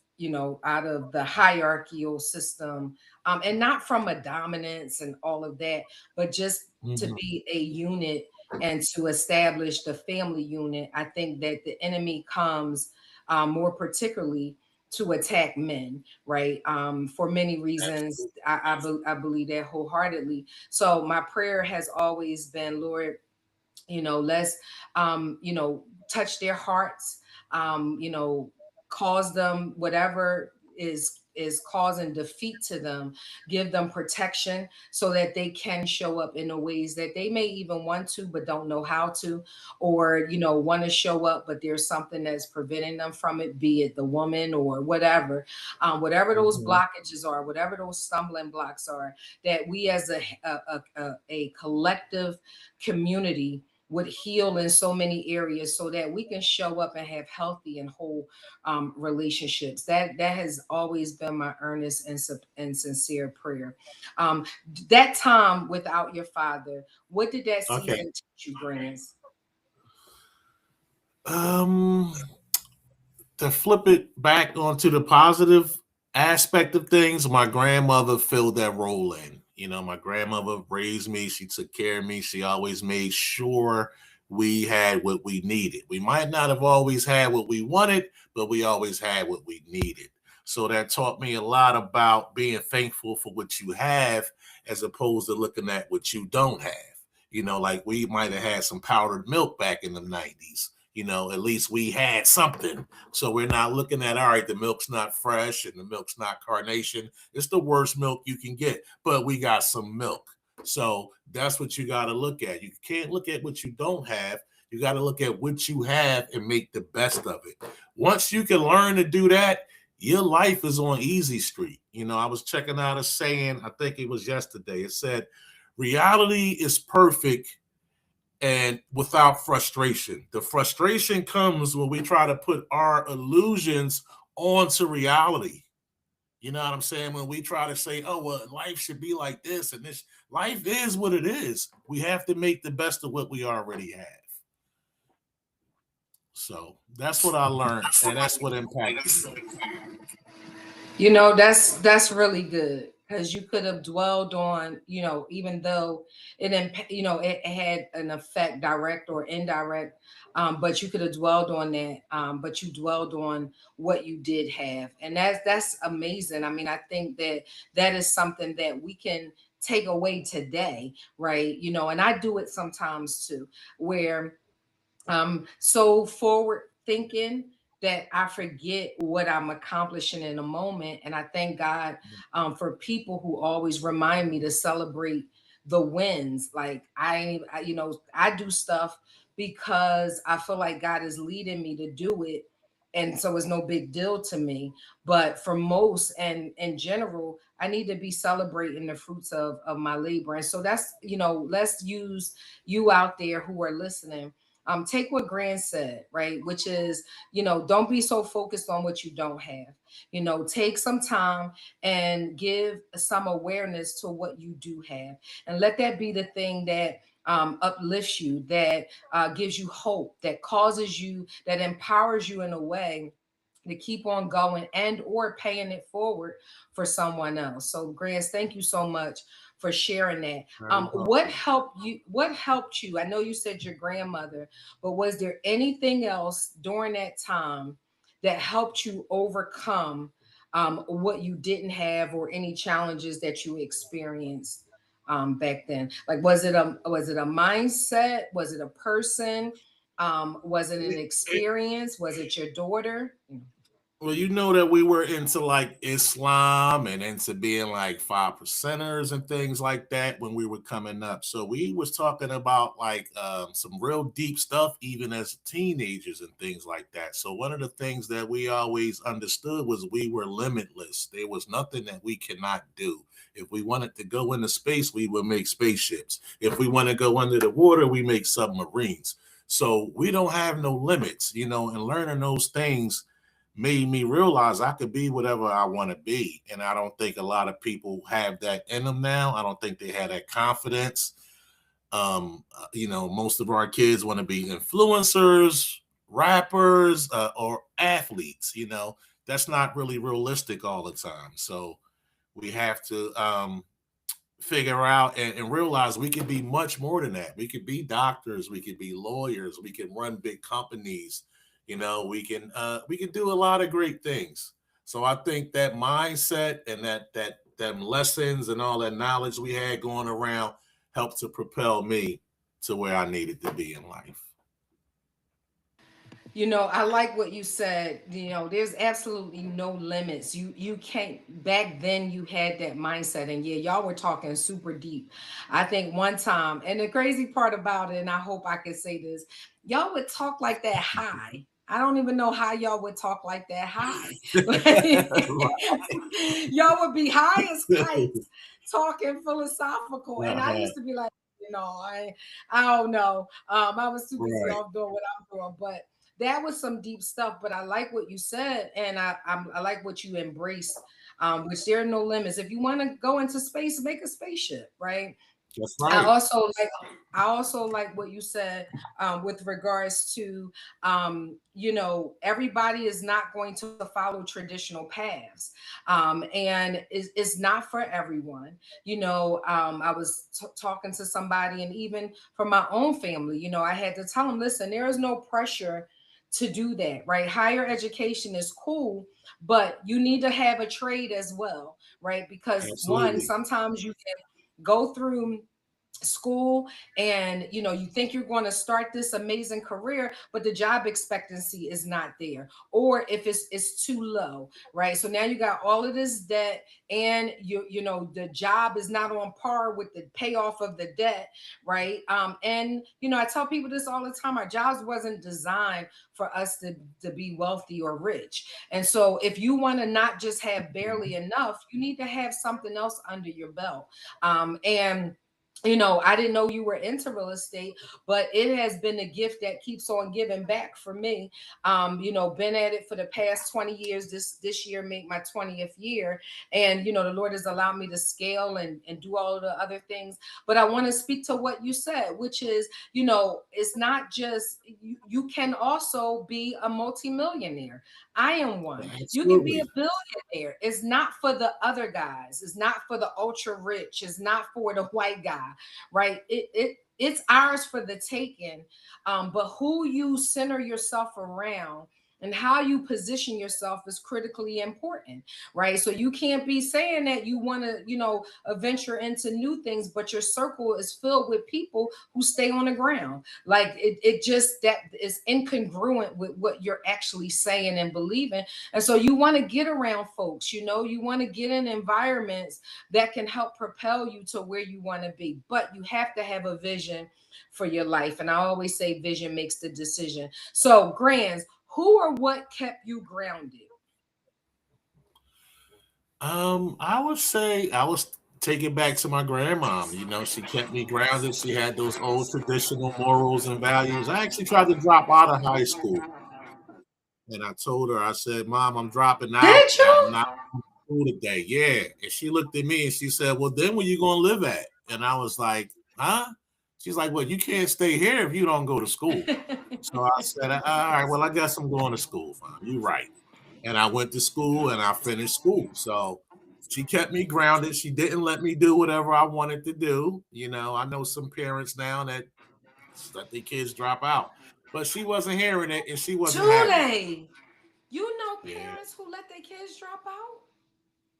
out of the hierarchical system, and not from a dominance and all of that, but just to Mhm. be a unit and to establish the family unit. I think that the enemy comes more particularly to attack men, right? For many reasons. Absolutely. I believe that wholeheartedly. So my prayer has always been, Lord, let's touch their hearts, cause them whatever is causing defeat to them, give them protection so that they can show up in the ways that they may even want to but don't know how to, or want to show up but there's something that's preventing them from it, be it the woman or whatever. Whatever those Mhm. blockages are, whatever those stumbling blocks are, that we as a collective community would heal in so many areas so that we can show up and have healthy and whole relationships. That has always been my earnest and sincere prayer. um, that time without your father, what did that Okay. season teach you, Grants? Um, to flip it back onto the positive aspect of things, my grandmother filled that role in. My grandmother raised me. She took care of me. She always made sure we had what we needed. We might not have always had what we wanted, but we always had what we needed. So that taught me a lot about being thankful for what you have as opposed to looking at what you don't have. Like we might have had some powdered milk back in the 90s. At least we had something. So we're not looking at, all right, the milk's not fresh and the milk's not carnation. It's the worst milk you can get, but we got some milk. So that's what you got to look at. You can't look at what you don't have. You got to look at what you have and make the best of it. Once you can learn to do that, your life is on easy street. I was checking out a saying, I think it was yesterday. It said, reality is perfect and without frustration. The frustration comes when we try to put our illusions onto reality. You know what I'm saying? When we try to say, oh, well, life should be like this and this, life is what it is. We have to make the best of what we already have. So that's what I learned, and that's what impacted me. That's really good, because you could have dwelled on, even though it had an effect, direct or indirect, but you could have dwelled on that, but you dwelled on what you did have, and that's amazing. I mean, I think that that is something that we can take away today, right? And I do it sometimes too, where so forward thinking that I forget what I'm accomplishing in a moment. And I thank God for people who always remind me to celebrate the wins. Like I do stuff because I feel like God is leading me to do it. And so it's no big deal to me. But for most and in general, I need to be celebrating the fruits of my labor. And so that's, let's use you out there who are listening. Take what Grant said, right? Which is, don't be so focused on what you don't have. Take some time and give some awareness to what you do have. And let that be the thing that uplifts you, that gives you hope, that causes you, that empowers you in a way to keep on going and or paying it forward for someone else. So Grants, thank you so much for sharing that. Very welcome. What helped you? I know you said your grandmother, but was there anything else during that time that helped you overcome what you didn't have, or any challenges that you experienced back then? Like, was it a mindset? Was it a person? Was it an experience? Was it your daughter? Well, you know that we were into like Islam and into being like 5 percenters and things like that when we were coming up. So we was talking about like some real deep stuff even as teenagers and things like that. So one of the things that we always understood was we were limitless. There was nothing that we cannot do. If we wanted to go into space, we would make spaceships. If we want to go under the water, we make submarines. So we don't have no limits, and learning those things made me realize I could be whatever I want to be. And I don't think a lot of people have that in them now. I don't think they have that confidence. Most of our kids want to be influencers, rappers, or athletes. That's not really realistic all the time. So we have to figure out and realize we could be much more than that. We could be doctors, we could be lawyers, we can run big companies, we can do a lot of great things. So I think that mindset and that them lessons and all that knowledge we had going around helped to propel me to where I needed to be in life. I like what you said. There's absolutely no limits. You can't. Back then, you had that mindset, and yeah, y'all were talking super deep. I think one time, and the crazy part about it, and I hope I can say this, y'all would talk like that high. I don't even know how y'all would talk like that high. Y'all would be high as kites, talking philosophical, and I Uh-huh. used to be like, I don't know. I was too busy Right. off doing what I'm doing, but that was some deep stuff. But I like what you said, and I like what you embraced, which there are no limits. If you want to go into space, make a spaceship, right? That's I right. also like I also like what you said, with regards to, everybody is not going to follow traditional paths, and it's not for everyone. I was talking to somebody, and even for my own family, I had to tell them, listen, there is no pressure to do that, right? Higher education is cool, but you need to have a trade as well, right? Because one, Absolutely. sometimes you can go through school, and you think you're going to start this amazing career, but the job expectancy is not there, or if it's too low, right? So now you got all of this debt, and the job is not on par with the payoff of the debt, right? And I tell people this all the time: our jobs wasn't designed for us to be wealthy or rich. And so if you want to not just have barely enough, you need to have something else under your belt. And I didn't know you were into real estate, but it has been a gift that keeps on giving back for me. Been at it for the past 20 years. This year make my 20th year. And the Lord has allowed me to scale and do all of the other things. But I want to speak to what you said, which is, it's not just you can also be a multimillionaire. I am one. You can be a Absolutely. billionaire. It's not for the other guys. It's not for the ultra rich. It's not for the white guy, right? It's ours for the taking. But who you center yourself around and how you position yourself is critically important, right? So you can't be saying that you want to, venture into new things, but your circle is filled with people who stay on the ground. Like it just that is incongruent with what you're actually saying and believing. And so you want to get around folks, you want to get in environments that can help propel you to where you want to be. But you have to have a vision for your life. And I always say vision makes the decision. So, Grands, who or what kept you grounded? I would say I was taking back to my grandmom. She kept me grounded. She had those old traditional morals and values. I actually tried to drop out of high school, and I told her, I said, "Mom, I'm dropping out. Did I'm you? not going to school today." Yeah, and she looked at me and she said, "Well, then where you gonna live at?" And I was like, "Huh?" She's like, "Well, you can't stay here if you don't go to school." So I said, "All right, well, I guess I'm going to school, Mom. You're right." And I went to school and I finished school. So she kept me grounded. She didn't let me do whatever I wanted to do. I know some parents now that let their kids drop out, but she wasn't hearing it and she wasn't having it. Tule. You know Yeah. parents who let their kids drop out?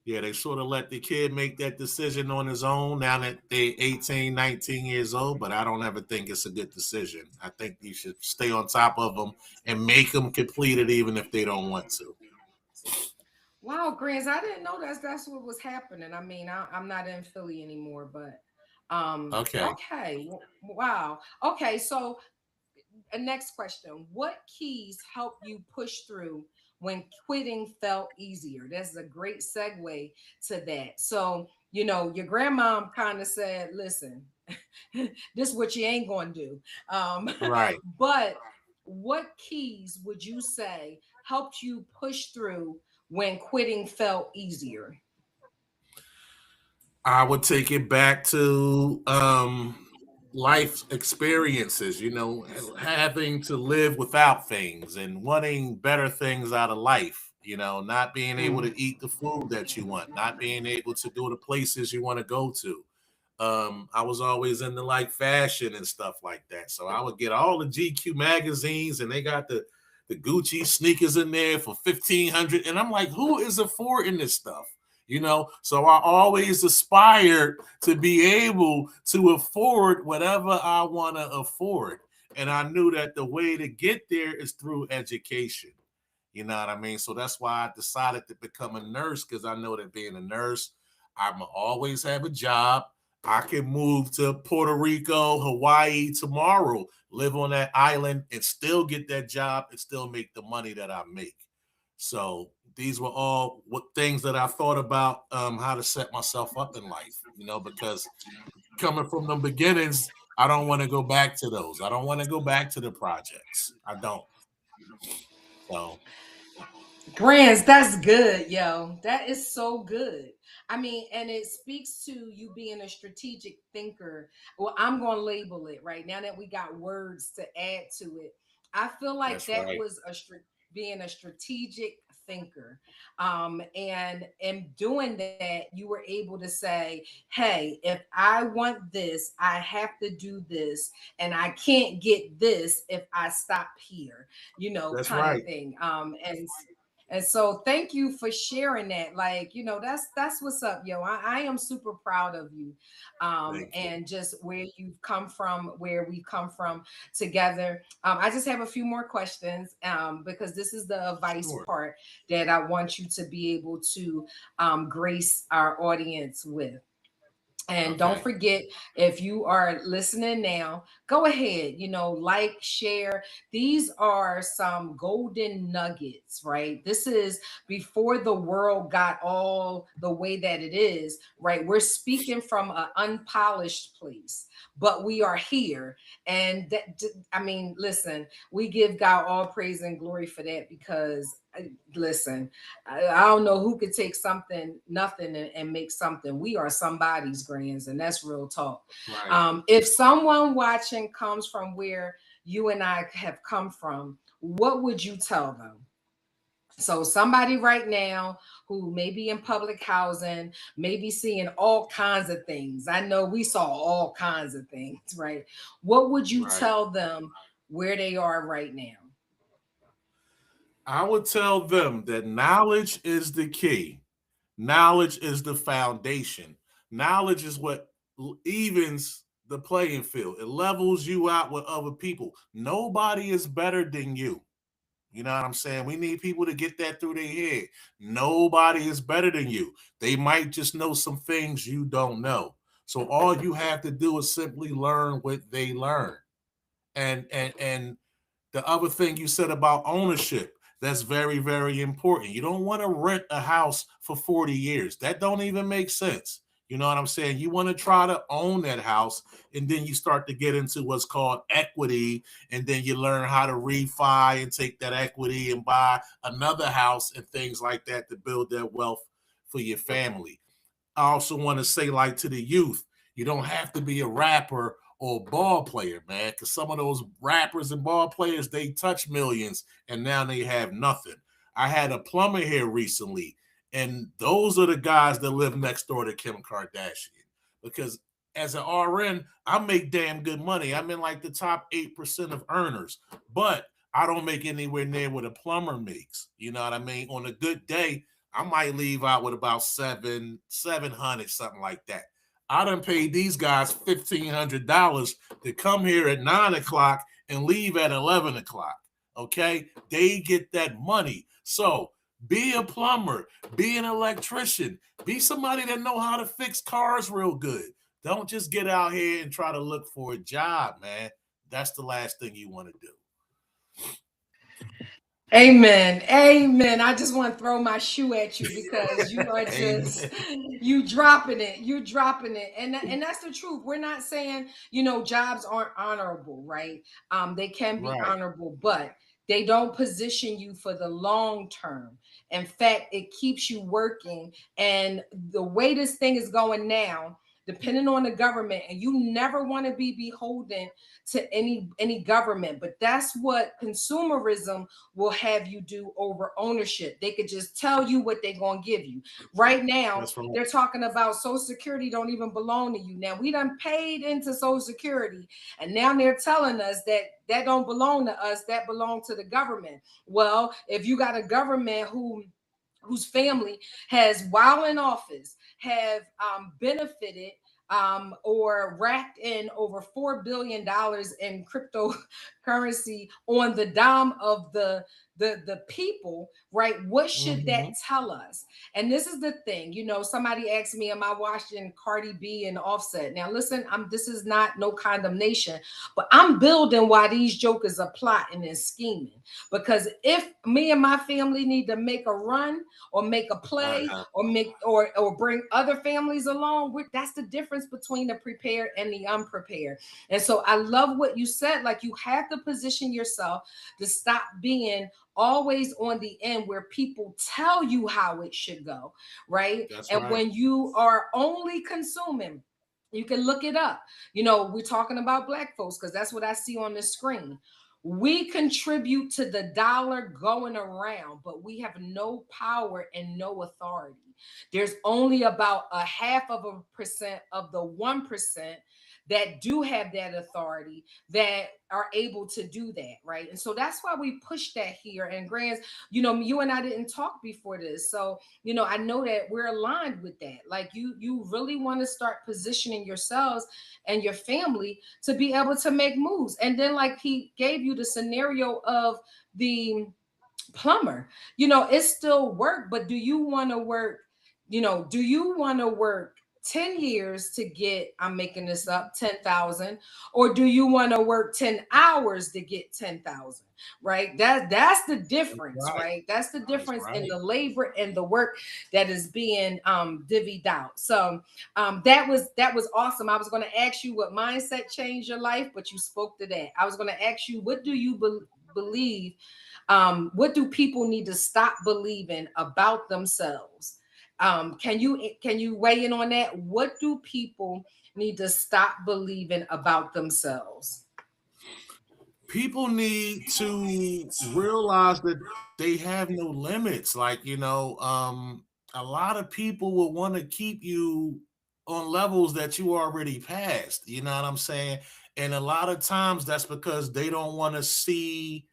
Yeah, they sort of let the kid make that decision on his own now that they're 18, 19 years old, but I don't ever think it's a good decision. I think you should stay on top of them and make them complete it even if they don't want to. Wow, Grands, I didn't know that's what was happening. I mean, I'm not in Philly anymore, but Okay. okay. Wow. Okay, so next question. What keys help you push through when quitting felt easier? That's a great segue to that. So, your grandmom kind of said, listen, this is what you ain't going to do. Right. But what keys would you say helped you push through when quitting felt easier? I would take it back to life experiences, having to live without things and wanting better things out of life, not being able Mm. to eat the food that you want, not being able to go to places you want to go to. I was always into like fashion and stuff like that. So I would get all the GQ magazines and they got the Gucci sneakers in there for 1,500. And I'm like, who is affording this stuff? So I always aspired to be able to afford whatever I want to afford. And I knew that the way to get there is through education. You know what I mean? So that's why I decided to become a nurse, because I know that being a nurse, I'm always have a job. I can move to Puerto Rico, Hawaii tomorrow, live on that island, and still get that job and still make the money that I make. So these were all what things that I thought about, how to set myself up in life, because coming from the beginnings, I don't want to go back to those. I don't want to go back to the projects. I don't. So Grands, that's good, yo. That is so good. I mean, and it speaks to you being a strategic thinker. Well, I'm going to label it right now that we got words to add to it. I feel like that's that right. was being a strategic thinker. And in doing that, you were able to say, hey, if I want this, I have to do this, and I can't get this if I stop here, That's kind of right. thing. And so thank you for sharing that. Like, that's what's up, yo. I am super proud of you. Thank you. And just where you've come from, where we've come from together. I just have a few more questions, because this is the advice Sure. part that I want you to be able to grace our audience with. And don't Okay. forget, if you are listening now, go ahead, like, share. These are some golden nuggets, right? This is before the world got all the way that it is, right? We're speaking from an unpolished place, but we are here. And I mean, listen, we give God all praise and glory for that, because listen, I don't know who could take something, nothing, and make something. We are somebody's grands, and that's real talk. Right. If someone watching comes from where you and I have come from, what would you tell them? So somebody right now who may be in public housing, may be seeing all kinds of things. I know we saw all kinds of things, right? What would you Right. tell them where they are right now? I would tell them that knowledge is the key. Knowledge is the foundation. Knowledge is what evens the playing field. It levels you out with other people. Nobody is better than you. You know what I'm saying? We need people to get that through their head. Nobody is better than you. They might just know some things you don't know. So all you have to do is simply learn what they learn. And the other thing you said about ownership, that's very, very important. You don't want to rent a house for 40 years. That don't even make sense. You know what I'm saying? You want to try to own that house, and then you start to get into what's called equity, and then you learn how to refi and take that equity and buy another house and things like that to build that wealth for your family. I also want to say, like, to the youth, you don't have to be a rapper or a ball player, man, because some of those rappers and ball players, they touch millions and now they have nothing. I had a plumber here recently, and those are the guys that live next door to Kim Kardashian. Because as an RN, I make damn good money. I'm in like the top 8% of earners, but I don't make anywhere near what a plumber makes. You know what I mean? On a good day, I might leave out with about 700, something like that. I done paid these guys $1,500 to come here at 9 o'clock and leave at 11 o'clock. Okay, they get that money. So be a plumber, be an electrician, be somebody that know how to fix cars real good. Don't just get out here and try to look for a job, man. That's the last thing you want to do. Amen. Amen. I just want to throw my shoe at you because you are just Amen. you dropping it. You dropping it. And that's the truth. We're not saying, jobs aren't honorable, right? They can be Right. honorable, but they don't position you for the long term. In fact, it keeps you working. And the way this thing is going now, depending on the government, and you never want to be beholden to any government, but that's what consumerism will have you do over ownership. They could just tell you what they're going to give you. Right now, That's right. they're talking about Social Security don't even belong to you. Now, we done paid into Social Security, and now they're telling us that that don't belong to us, that belong to the government. Well, if you got a government whose family has, while in office, have benefited or racked in over $4 billion in cryptocurrency on the dime of the people, right? What should that Hmm. tell us? And this is the thing, somebody asked me, am I watching Cardi B and Offset? Now listen, this is not no condemnation, but I'm building why these jokers are plotting and scheming. Because if me and my family need to make a run or make a play Uh-huh. or or bring other families along, that's the difference between the prepared and the unprepared. And so I love what you said. Like, you have to position yourself to stop being always on the end where people tell you how it should go, right? That's And right. when you are only consuming, you can look it up. We're talking about black folks because that's what I see on the screen. We contribute to the dollar going around, but we have no power and no authority. There's only about a half of a percent of the 1% that do have that authority, that are able to do that, right? And so that's why we push that here. And Grants, you and I didn't talk before this, so I know that we're aligned with that. Like, you really want to start positioning yourselves and your family to be able to make moves. And then, like, he gave you the scenario of the plumber. It's still work, but do you want to work, do you want to work 10 years to get, I'm making this up, 10,000, or do you want to work 10 hours to get 10,000? Right? That's the That's difference, right. right? That's the That's difference in right. the labor and the work that is being divvied out. So that was awesome. I was going to ask you what mindset changed your life, but you spoke to that. I was going to ask you, what do you believe, what do people need to stop believing about themselves? Can you weigh in on that? What do people need to stop believing about themselves? People need to realize that they have no limits. Like, a lot of people will want to keep you on levels that you already passed. You know what I'm saying? And a lot of times that's because they don't want to see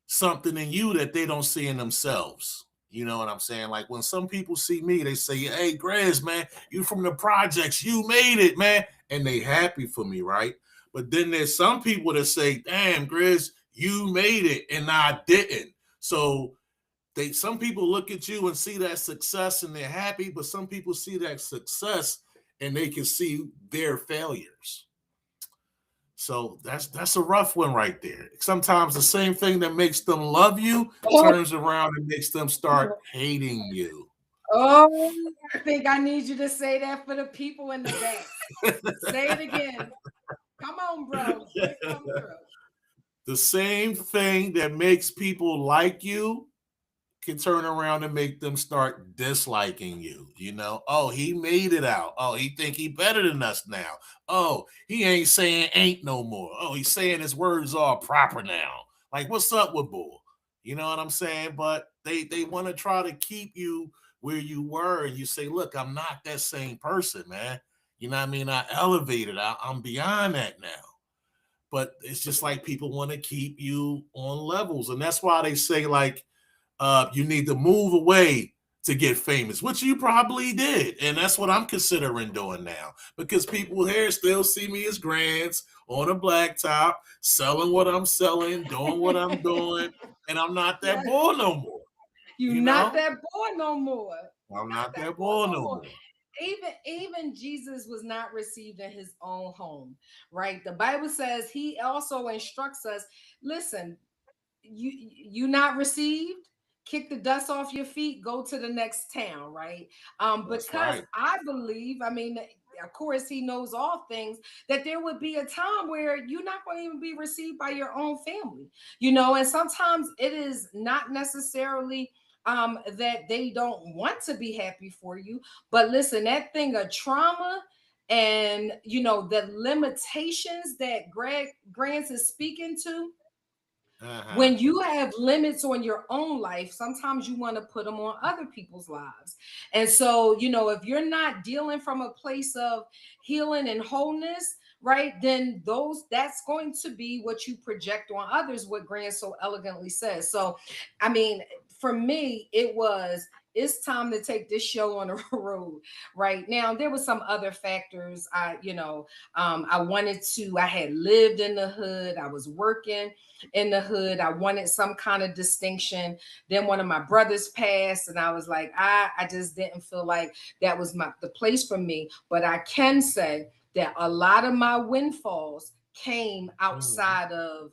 something in you that they don't see in themselves. You know what I'm saying? Like, when some people see me, they say, "Hey, Grizz, man, you from the projects, you made it, man," and they happy for me, right? But then there's some people that say, "Damn, Grizz, you made it, and I didn't." So some people look at you and see that success and they're happy, but some people see that success and they can see their failures. So that's a rough one right there. Sometimes the same thing that makes them love you turns around and makes them start hating you. Oh, I think I need you to say that for the people in the back. Say it again. Come on, bro. Let it come through. The same thing that makes people like you can turn around and make them start disliking you. Oh, he made it out. Oh, he think he better than us now. Oh, he ain't saying ain't no more. Oh, he's saying his words are proper now. Like, what's up with bull? You know what I'm saying? But they want to try to keep you where you were, and you say, look, I'm not that same person, man. You know what I mean? I elevated. I'm beyond that now. But it's just like people want to keep you on levels, and that's why they say, like, you need to move away to get famous, which you probably did. And that's what I'm considering doing now, because people here still see me as Grants on a blacktop, selling what I'm selling, doing what I'm doing. And I'm not that Yeah, boy no more. you You not know, that boy no more. I'm Not not that that boy boy no no more. more. Even Jesus was not received in his own home, right? The Bible says he also instructs us, listen, you not received, kick the dust off your feet, go to the next town, right? That's Because right. I believe, I mean, of course he knows all things, that there would be a time where you're not going to even be received by your own family, and sometimes it is not necessarily that they don't want to be happy for you, but listen, that thing of trauma and the limitations that Greg Grants is speaking to, Uh-huh. when you have limits on your own life, sometimes you want to put them on other people's lives. And so, if you're not dealing from a place of healing and wholeness, right, then that's going to be what you project on others, what Grant so elegantly says. So, I mean, for me, it's time to take this show on the road right now. There was some other factors. I wanted to, I had lived in the hood, I was working in the hood, I wanted some kind of distinction. Then one of my brothers passed, and I was like, I just didn't feel like that was the place for me. But I can say that a lot of my windfalls came Mhm. outside of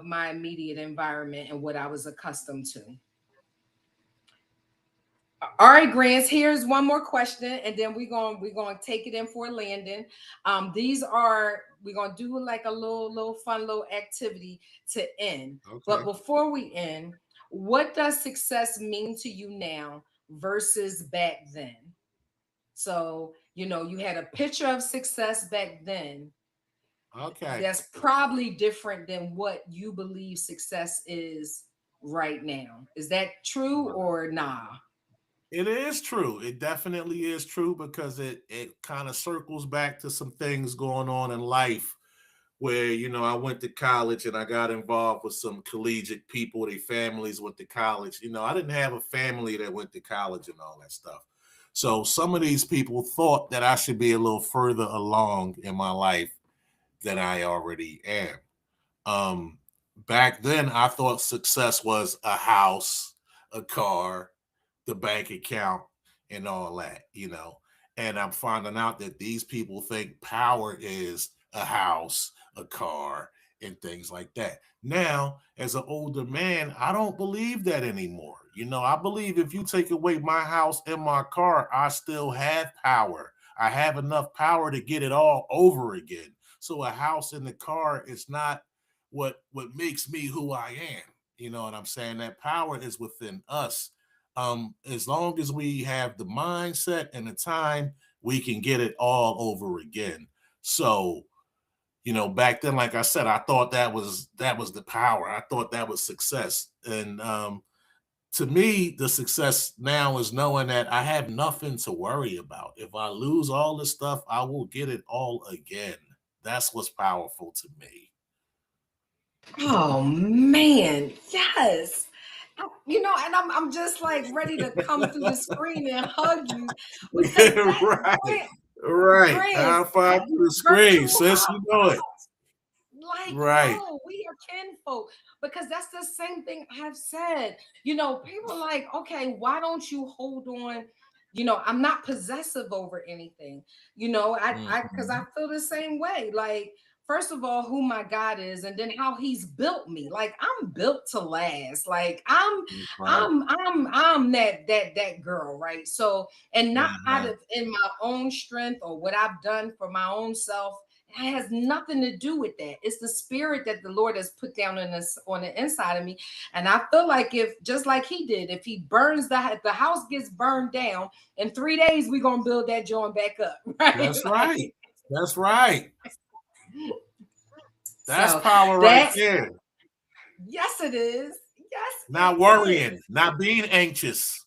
my immediate environment and what I was accustomed to. All right, Grants. Here's one more question, and then we're gonna take it in for a landing. These are we're gonna do like a little fun little activity to end. But Okay. before we end, what does success mean to you now versus back then? So you had a picture of success back then Okay. that's probably different than what you believe success is right now. Is that true or nah? It is true. It definitely is true because it kind of circles back to some things going on in life where I went to college and I got involved with some collegiate people. Their families went to college. I didn't have a family that went to college and all that stuff. So some of these people thought that I should be a little further along in my life than I already am. Um, Back then, I thought success was a house, a car, the bank account, and all that. And I'm finding out that these people think power is a house, a car, and things like that. Now, as an older man, I don't believe that anymore. I believe if you take away my house and my car, I still have power. I have enough power to get it all over again. So a house and the car is not what makes me who I am. You know what I'm saying? That power is within us. As long as we have the mindset and the time, we can get it all over again. So, back then, like I said, I thought that was the power. I thought that was success. And to me, the success now is knowing that I have nothing to worry about. If I lose all this stuff, I will get it all again. That's what's powerful to me. Oh man, yes. And I'm just like ready to come through the screen and hug you because that Right. grant, Right. grants, I'll find that you the screen, virtual sis. hug. You know it. Like, Right. yo, we are kinfolk because that's the same thing I've said. People are like, okay, why don't you hold on? I'm not possessive over anything. Because I Mhm. feel the same way. Like, first of all, who my God is, and then how He's built me. Like, I'm built to last. Like, I'm, That's right. I'm, I'm, I'm that girl, right? So, and not out Uh-huh. of in my own strength or what I've done for my own self. It has nothing to do with that. It's the spirit that the Lord has put down in us on the inside of me. And I feel like if just like He did, if He burns the house gets burned down in 3 days, we're gonna build that joint back up, right? That's right. Like, That's right. That's so power right that's there. yes, it is. Yes, Not it worrying, is. not being anxious,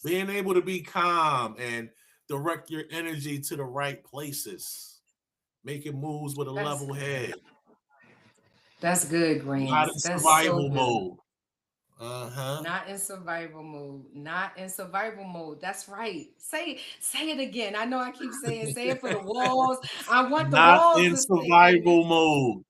being able to be calm and direct your energy to the right places, making moves with a That's level head, that's good, not in Grants. That's so survival good. mode. Uh-huh. Not in survival mode. Not in survival mode. That's right. Say it again. I know I keep saying say it for the walls. I want the Not walls in to say amen. survival mode.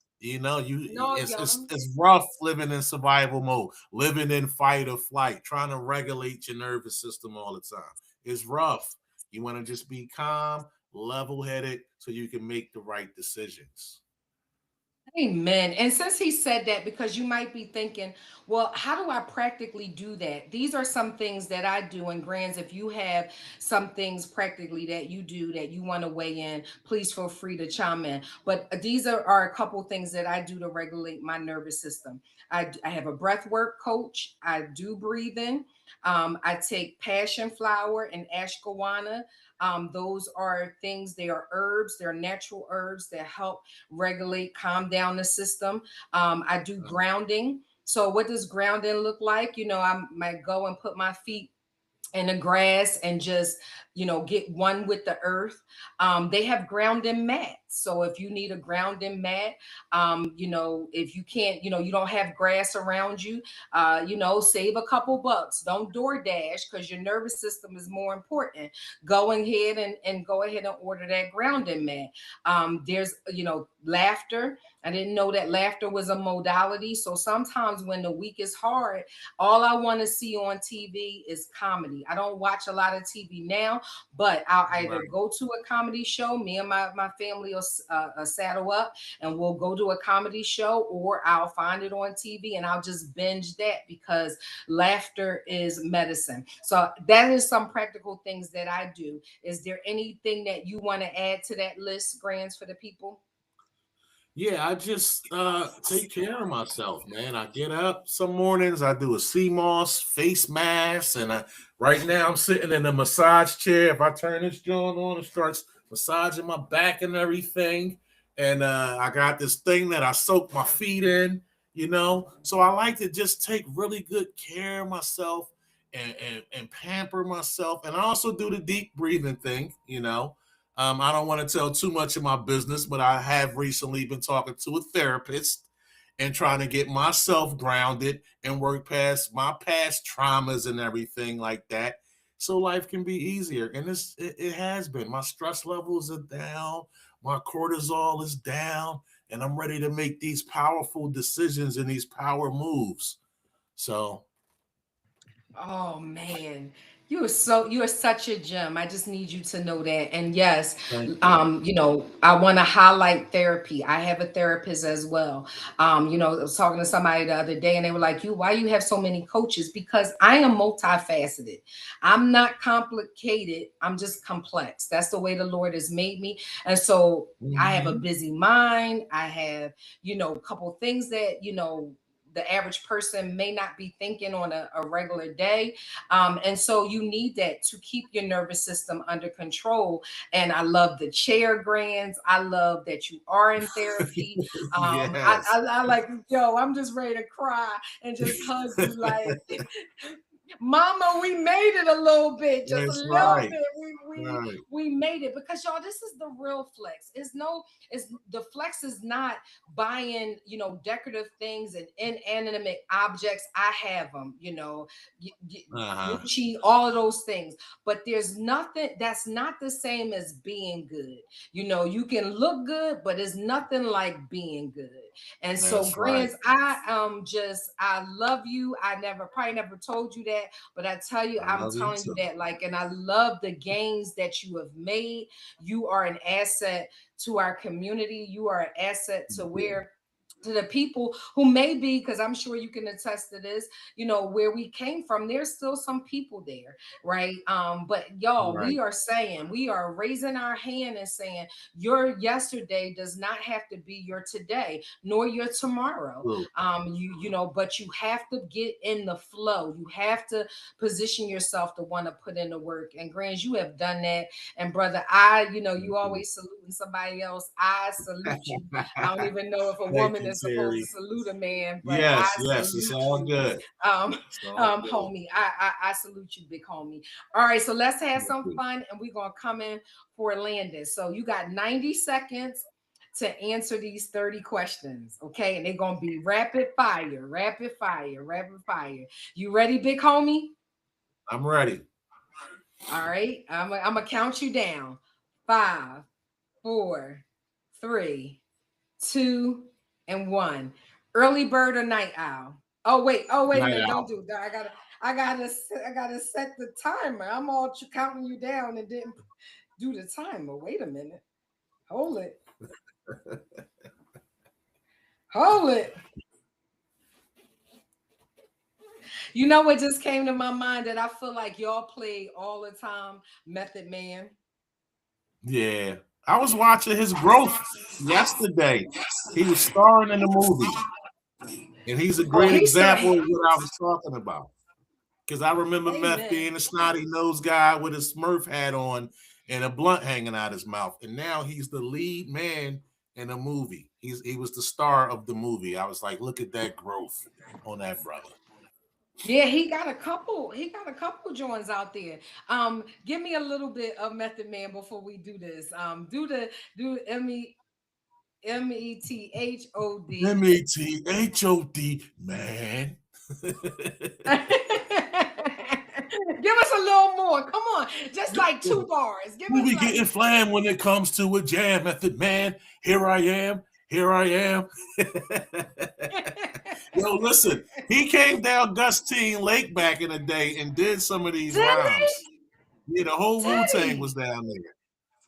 No, It's rough living in survival mode, living in fight or flight, trying to regulate your nervous system all the time. It's rough. You want to just be calm, level-headed so you can make the right decisions. amen. And since he said that, because you might be thinking, well, how do I practically do that? These are some things that I do. And Grands, if you have some things practically that you do that you want to weigh in, please feel free to chime in. But these are a couple things that I do to regulate my nervous system. I have a breath work coach. I do breathing. I take passion flower and ashwagandha. Those are things, they are herbs, they're natural herbs that help regulate, calm down the system. I do grounding. So, what does grounding look like? I might go and put my feet in the grass and just get one with the earth. They have grounding mats. So if you need a grounding mat, if you can't, you don't have grass around you, save a couple bucks. Don't DoorDash because your nervous system is more important. Go ahead and go ahead and order that grounding mat. There's, laughter. I didn't know that laughter was a modality. So sometimes when the week is hard, all I want to see on TV is comedy. I don't watch a lot of TV now, but I'll either Right. go to a comedy show. Me and my family will saddle up and we'll go to a comedy show, or I'll find it on TV and I'll just binge that because laughter is medicine. So that is some practical things that I do. Is there anything that you want to add to that list, Grants, for the people? Yeah, I just take care of myself, man. I get up some mornings, I do a sea moss face mask, and right now I'm sitting in a massage chair. If I turn this joint on, it starts massaging my back and everything. And I got this thing that I soak my feet in, So I like to just take really good care of myself and pamper myself. And I also do the deep breathing thing. I don't want to tell too much of my business, but I have recently been talking to a therapist and trying to get myself grounded and work past my past traumas and everything like that, so life can be easier. And it has been. My stress levels are down, my cortisol is down, and I'm ready to make these powerful decisions and these power moves. So Oh man, you are such a gem. I just need you to know that. And yes, thank you. I want to highlight therapy. I have a therapist as well. I was talking to somebody the other day and they were like, why you have so many coaches? Because I am multifaceted. I'm not complicated. I'm just complex. That's the way the Lord has made me. And so I have a Hmm. busy mind. I have, a couple things that, the average person may not be thinking on a regular day. And so you need that to keep your nervous system under control. And I love the chair grants. I love that you are in therapy. Yes. I like, yo, I'm just ready to cry and just hug you like, Mama, we made it a little bit, just a That's little right. bit. Right. We made it because y'all, this is the real flex. It's the flex is not buying, decorative things and inanimate objects. I have them, Uh-huh. Gucci, all of those things. But there's nothing that's not the same as being good. You can look good, but it's nothing like being good. And so, That's right. Grants, I love you. I never probably never told you that, but I tell you, I I'm love you telling you too. that like, and I love the gains that you have made. You are an asset to our community. You are an asset to Thank you. where to the people who may be, because I'm sure you can attest to this, where we came from, there's still some people there, right? But y'all, Right. we are raising our hand and saying, your yesterday does not have to be your today, nor your tomorrow. True. But you have to get in the flow. You have to position yourself to want to put in the work. And Grant, you have done that. And brother, Thank you you. always saluting somebody else. I salute you. I don't even know if a Thank woman you, is supposed to Terry. salute a man, but I Yes, yes, it's salute all you. good. Um, It's all good. homie, I salute you, big homie. All right, so let's have Thank some you. fun and we're gonna come in for Landis. So you got 90 seconds to answer these 30 questions, okay? And they're gonna be rapid fire, rapid fire, rapid fire. You ready, big homie? I'm ready. All right, I'm gonna count you down. Five, four, three, two, and one. Early bird or night owl? Oh wait a Night minute, don't out. do that. I gotta set the timer. I'm all counting you down and didn't do the timer. Wait a minute. Hold it. Hold it. You know what just came to my mind that I feel like y'all play all the time? Method Man. Yeah. I was watching his growth yesterday. He was starring in the movie, and he's a Oh, great he started. example of what I was talking about. Because I remember Meth Amen. being a snotty nosed guy with a Smurf hat on and a blunt hanging out his mouth. And now he's the lead man in a movie. He was the star of the movie. I was like, look at that growth on that brother. Yeah, he got a couple. He got a couple joints out there. Give me a little bit of Method Man before we do this. Do the do. I mean. METHOD. METHOD, man. Give us a little more. Come on. Just like two bars. Give We'll us be like getting flam when it comes to a jam method, man. Here I am. Here I am. Yo, listen, he came down Gustine Lake back in the day and did some of these Did rhymes. he? Yeah, the whole Wu Did Tang he? was down there,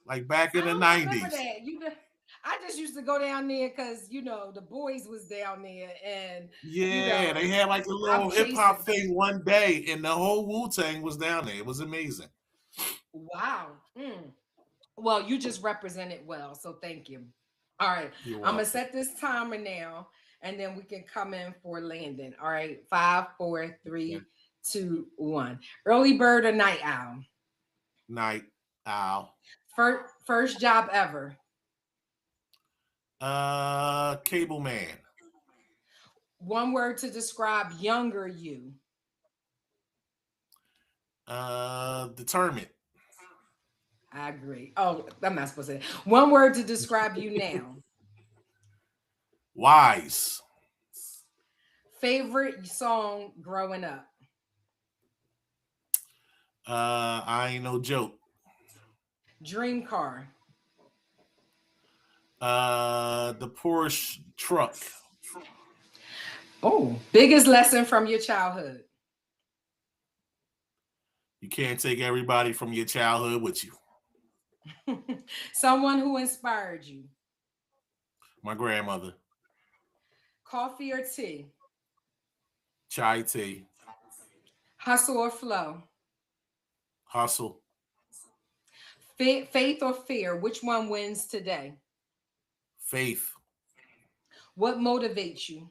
like back I in the don't remember 90s. that. I just used to go down there because the boys was down there, and you Yeah, they know, had like a I'm little hip hop chasing. thing one day, and the whole Wu Tang was down there. It was amazing. Wow. Mm. Well, you just represented well, so thank you. All right, You're I'm gonna welcome. set this timer now, and then we can come in for landing. All right, five, four, Okay. three, two, one. Early bird or night owl? Night owl. First job ever. Cable man. One word to describe younger you. Determined. I agree. Oh, I'm not supposed to say. One word to describe you now. Wise. Favorite song growing up. I ain't no joke. Dream car. The Porsche truck. Oh, biggest lesson from your childhood. You can't take everybody from your childhood with you. Someone who inspired you. My grandmother. Coffee or tea. Chai tea. Hustle or flow. Hustle. Faith or fear. Which one wins today? Faith. What motivates you?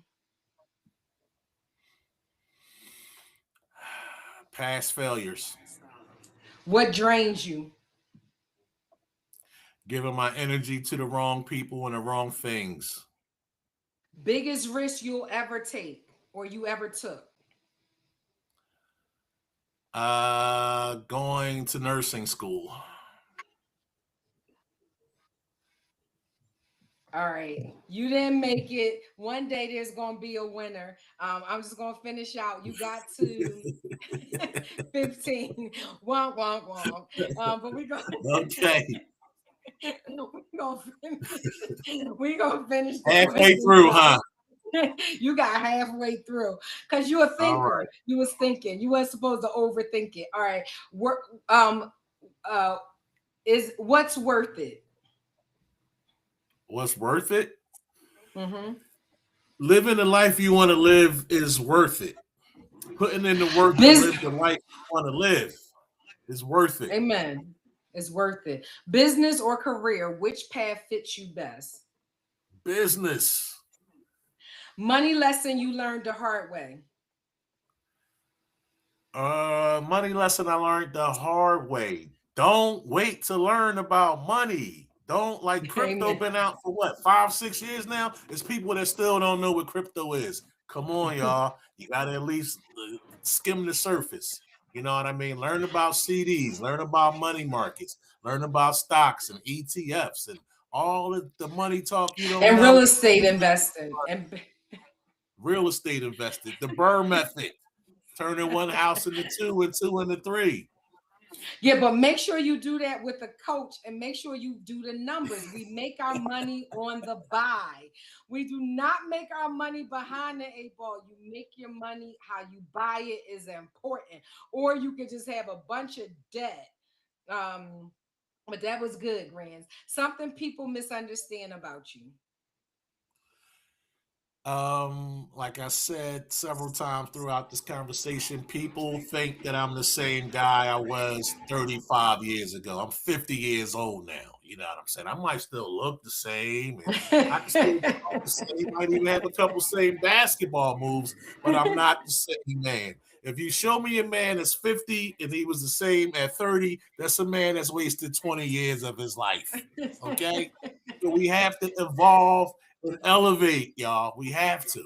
Past failures. What drains you? Giving my energy to the wrong people and the wrong things. Biggest risk you'll ever take or you ever took? Going to nursing school. All right. You didn't make it. One day there's going to be a winner. I'm just going to finish out. You got to 15. Wonk, wonk, wonk. But we're going Okay. we gonna finish. We gonna finish the Halfway questions through, up. huh? You got halfway through because you're a All right. thinker. You was thinking. You weren't supposed to overthink it. All right. Work. Uh. Is what's worth it? What's worth it? Mm-hmm. Living the life you want to live is worth it. Putting in the work to Biz. live the life you want to live is worth it. Amen. It's worth it. Business or career? Which path fits you best? Business. Money lesson you learned the hard way. Money lesson I learned the hard way. Don't wait to learn about money. Don't like crypto Amen. been out for what 5, 6 years now. There's people that still don't know what crypto is. Come on, y'all. You gotta at least skim the surface. You know what I mean? Learn about CDs, learn about money markets, learn about stocks and ETFs and all the money talk you don't And real know. estate investing. And Real estate invested, the Burr method, turning one house into two and two into three. yeah, but make sure you do that with a coach and make sure you do the numbers. We make our money on the buy. We do not make our money behind the eight ball. You make your money how you buy it is important. Or you could just have a bunch of debt. Um, but that was good, Grands. Something people misunderstand about you. Like I said several times throughout this conversation, people think that I'm the same guy I was 35 years ago. I'm 50 years old now. You know what I'm saying? I might still look the same and I can still talk the same, might even have a couple same basketball moves, but I'm not the same man. If you show me a man that's 50 and he was the same at 30, that's a man that's wasted 20 years of his life. Okay? So we have to evolve and elevate, y'all. We have to.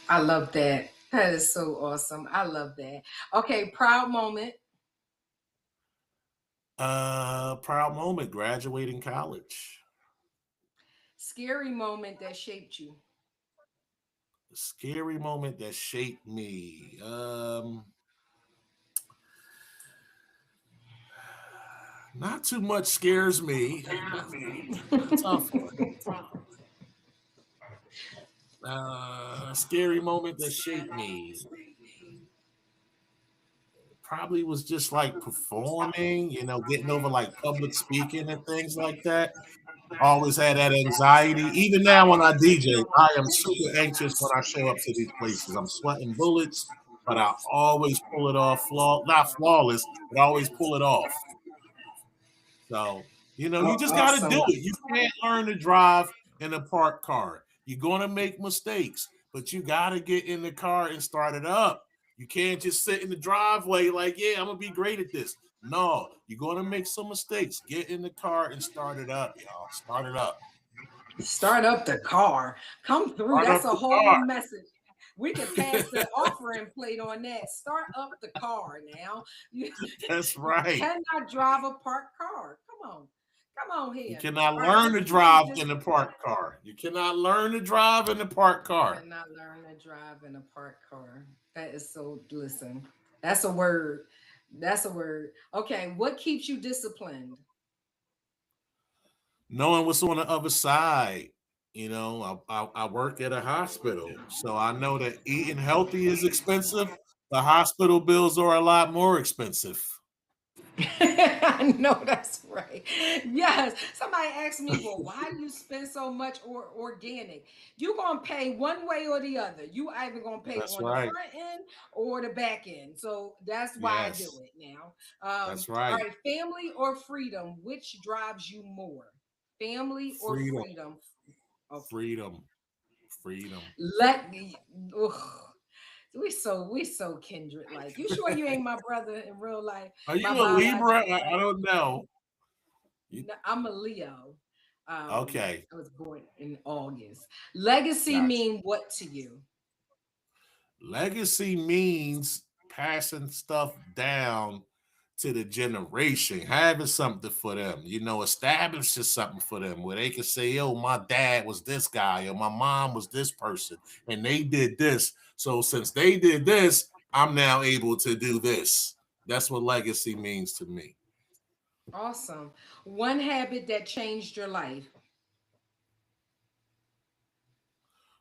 I love that. That is so awesome. I love that. Okay, proud moment. Proud moment, graduating college. Scary moment that shaped you. The scary moment that shaped me. Not too much scares me. That's a tough one. Scary moment that shaped me probably was just like performing, getting over like public speaking and things like that. Always had that anxiety. Even now when I DJ, I am super anxious when I show up to these places. I'm sweating bullets, but I always pull it off, not flawless, but I always pull it off. So, you just got to do Awesome. it. You can't learn to drive in a parked car. You're going to make mistakes, but you got to get in the car and start it up. You can't just sit in the driveway like, yeah, I'm going to be great at this. No, you're going to make some mistakes. Get in the car and start it up, y'all. Start it up. Start up the car. Come through. Start That's up a the whole car. message. We could pass the offering plate on that. Start up the car now. You, That's you right. cannot drive a parked car. Come on. Come on You here. cannot All right. learn What to keeps you drive dis- in a parked car. You cannot learn to drive in a parked car. cannot learn to drive in a parked car? That is so listen. That's a word. That's a word. Okay. What keeps you disciplined? Knowing what's on the other side. I work at a hospital, so I know that eating healthy is expensive. The hospital bills are a lot more expensive. I know that's right. Yes. Somebody asked me, well, why do you spend so much or organic? You're gonna pay one way or the other. You either gonna pay That's on the right. front end or the back end. So that's why I do Yes, it now. that's All right. right, family or freedom, which drives you more? Family or Freedom, freedom? Okay. freedom, freedom. Let me ugh. We so kindred. Like, you sure you ain't my brother in real life? Are My you a Libra? biological I brother. don't know. You, No, I'm a Leo. okay, I was born in August. Legacy gotcha. mean what to you? Legacy means passing stuff down to the generation, having something for them, establishing something for them where they can say, yo, my dad was this guy, or my mom was this person, and they did this. So since they did this, I'm now able to do this. That's what legacy means to me. Awesome. One habit that changed your life.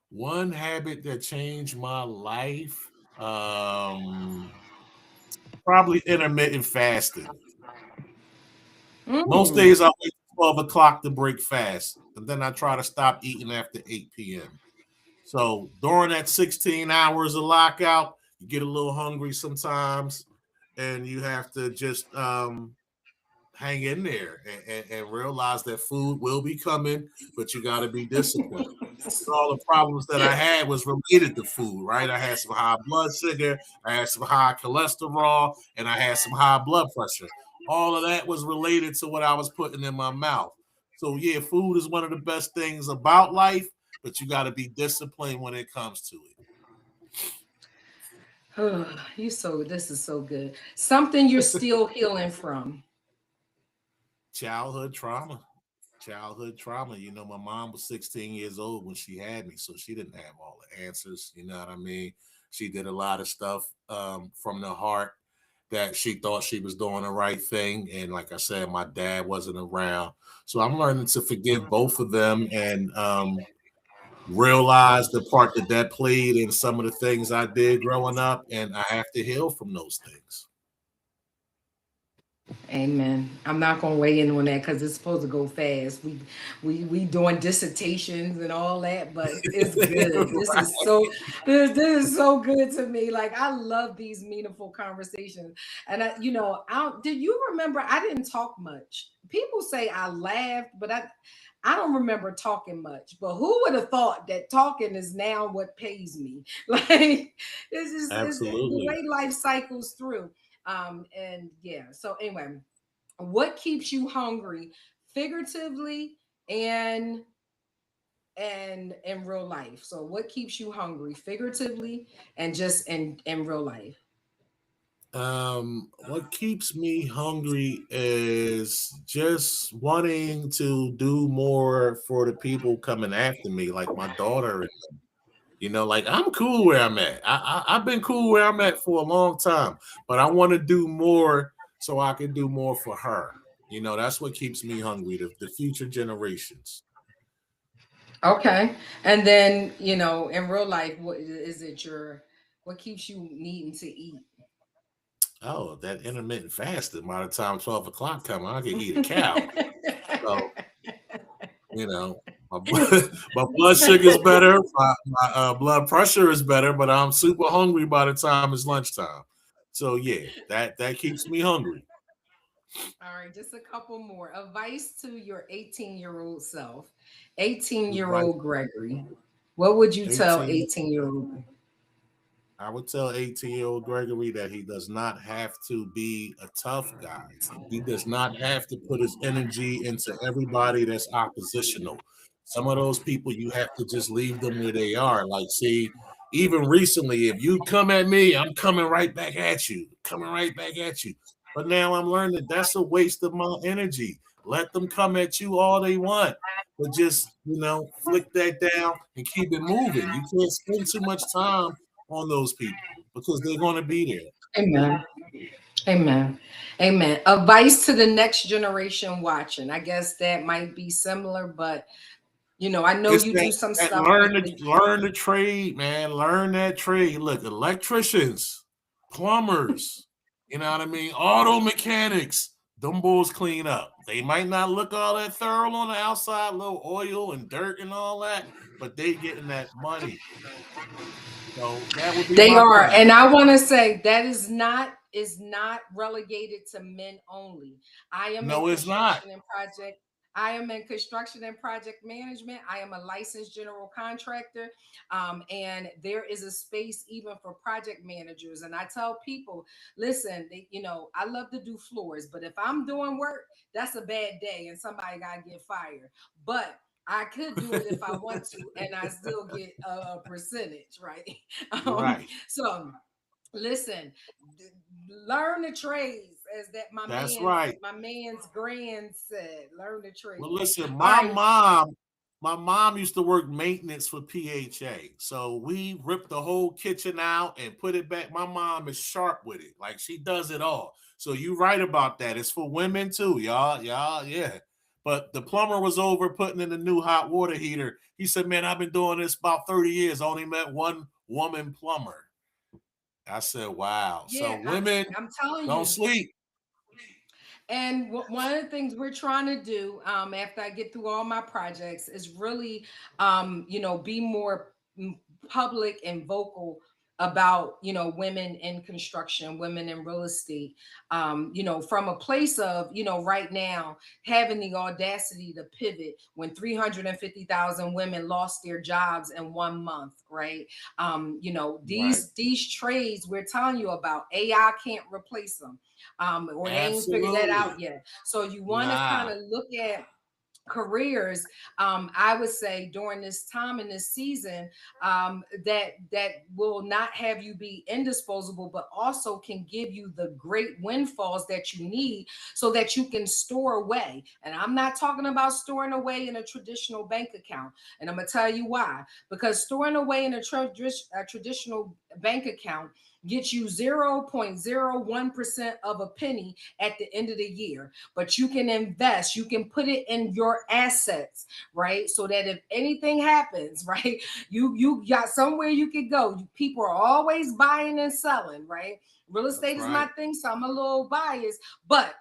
One habit that changed my life, probably intermittent fasting. Most Mm. days I wait till 12 o'clock to break fast, and then I try to stop eating after 8 p.m. So during that 16 hours of lockout, you get a little hungry sometimes, and you have to just hang in there and realize that food will be coming, but you got to be disciplined. All the problems that I had was related to food, right? I had some high blood sugar, I had some high cholesterol, and I had some high blood pressure. All of that was related to what I was putting in my mouth. So yeah, food is one of the best things about life, but you got to be disciplined when it comes to it. This is so good. Something you're still healing from. Childhood trauma. Childhood trauma. My mom was 16 years old when she had me, so she didn't have all the answers. You know what I mean? She did a lot of stuff from the heart that she thought she was doing the right thing. And like I said, my dad wasn't around. So I'm learning to forgive both of them and realize the part that played in some of the things I did growing up. And I have to heal from those things. Amen. I'm not gonna weigh in on that because it's supposed to go fast. We doing dissertations and all that, but it's good. This is so good to me. Like, I love these meaningful conversations. And do you remember I didn't talk much? People say I laughed, but I don't remember talking much. But who would have thought that talking is now what pays me? Like, it's the way Absolutely. life cycles through. And yeah, so anyway, what keeps you hungry figuratively and in real life? So what keeps you hungry figuratively and just in real life? What keeps me hungry is just wanting to do more for the people coming after me, like my daughter. You know, like I'm cool where I'm at. I've been cool where I'm at for a long time, but I want to do more so I can do more for her. You know, that's what keeps me hungry. The future generations. Okay. And then, in real life, what is it what keeps you needing to eat? Oh, that intermittent fasting. By the time 12 o'clock come, I can eat a cow. So you know, my blood, my blood sugar is better, my blood pressure is better, but I'm super hungry by the time it's lunchtime. So yeah, that keeps me hungry. All right, just a couple more. Advice to your 18-year-old self. 18-year Right, old Gregory. What would you tell 18. 18-year-old? I would tell 18-year-old Gregory that he does not have to be a tough guy. He does not have to put his energy into everybody that's oppositional. Some of those people you have to just leave them where they are. Like, see, even recently, if you come at me, I'm coming right back at you, coming right back at you. But now I'm learning that's a waste of my energy. Let them come at you all they want, but just flick that down and keep it moving. You can't spend too much time on those people because they're going to be there. Amen. Amen. Amen. Advice to the next generation watching. I guess that might be similar, but I know It's you do some that stuff with the learn the trade, man. Learn that trade. Look, electricians, plumbers, you know what I mean? Auto mechanics, them bulls clean up. They might not look all that thorough on the outside, little oil and dirt and all that, but they getting that money. So that would be They my are, plan. and I want to say that is not relegated to men only. I am in No, it's not. construction and project. I am in construction and project management. I am a licensed general contractor, and there is a space even for project managers. And I tell people, listen, I love to do floors, but if I'm doing work, that's a bad day, and somebody got to get fired. But I could do it if I want to, and I still get a percentage, right? Right. So listen, d- learn the trades, as that That's right. my man's grand said. Learn the Well, trades. listen, All right. my mom used to work maintenance for PHA. So we ripped the whole kitchen out and put it back. My mom is sharp with it. Like she does it all. So you right about that. It's for women too, y'all. Y'all, yeah. But the plumber was over putting in the new hot water heater. He said, "Man, I've been doing this about 30 years. I only met one woman plumber." I said, "Wow." So Yeah, women I'm telling don't you. sleep. And one of the things we're trying to do, after I get through all my projects, is really, be more public and vocal about, women in construction, women in real estate, from a place of, right now, having the audacity to pivot when 350,000 women lost their jobs in 1 month, right? Right. These trades we're telling you about, AI can't replace them, or they ain't figured that out Absolutely. yet. So you want to kind Nah. of look at careers, I would say, during this time in this season, that will not have you be indisposable, but also can give you the great windfalls that you need so that you can store away. And I'm not talking about storing away in a traditional bank account, and I'm gonna tell you why. Because storing away in a traditional bank account gets you 0.01% of a penny at the end of the year, but you can invest, you can put it in your assets, right? So that if anything happens, right, you got somewhere you could go. People are always buying and selling, right? Real That's estate is my right. thing, so I'm a little biased, but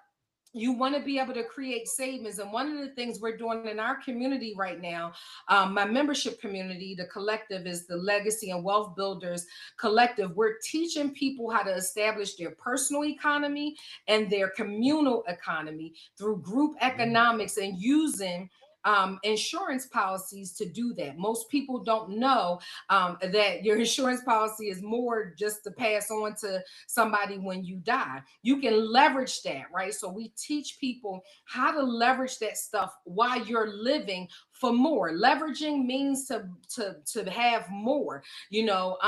you want to be able to create savings. And one of the things we're doing in our community right now, my membership community, the collective, is the Legacy and Wealth Builders Collective. We're teaching people how to establish their personal economy and their communal economy through group Mm, economics, and using insurance policies to do that. Most people don't know that your insurance policy is more just to pass on to somebody when you die. You can leverage that, right? So we teach people how to leverage that stuff while you're living for more. Leveraging means to have more, you know.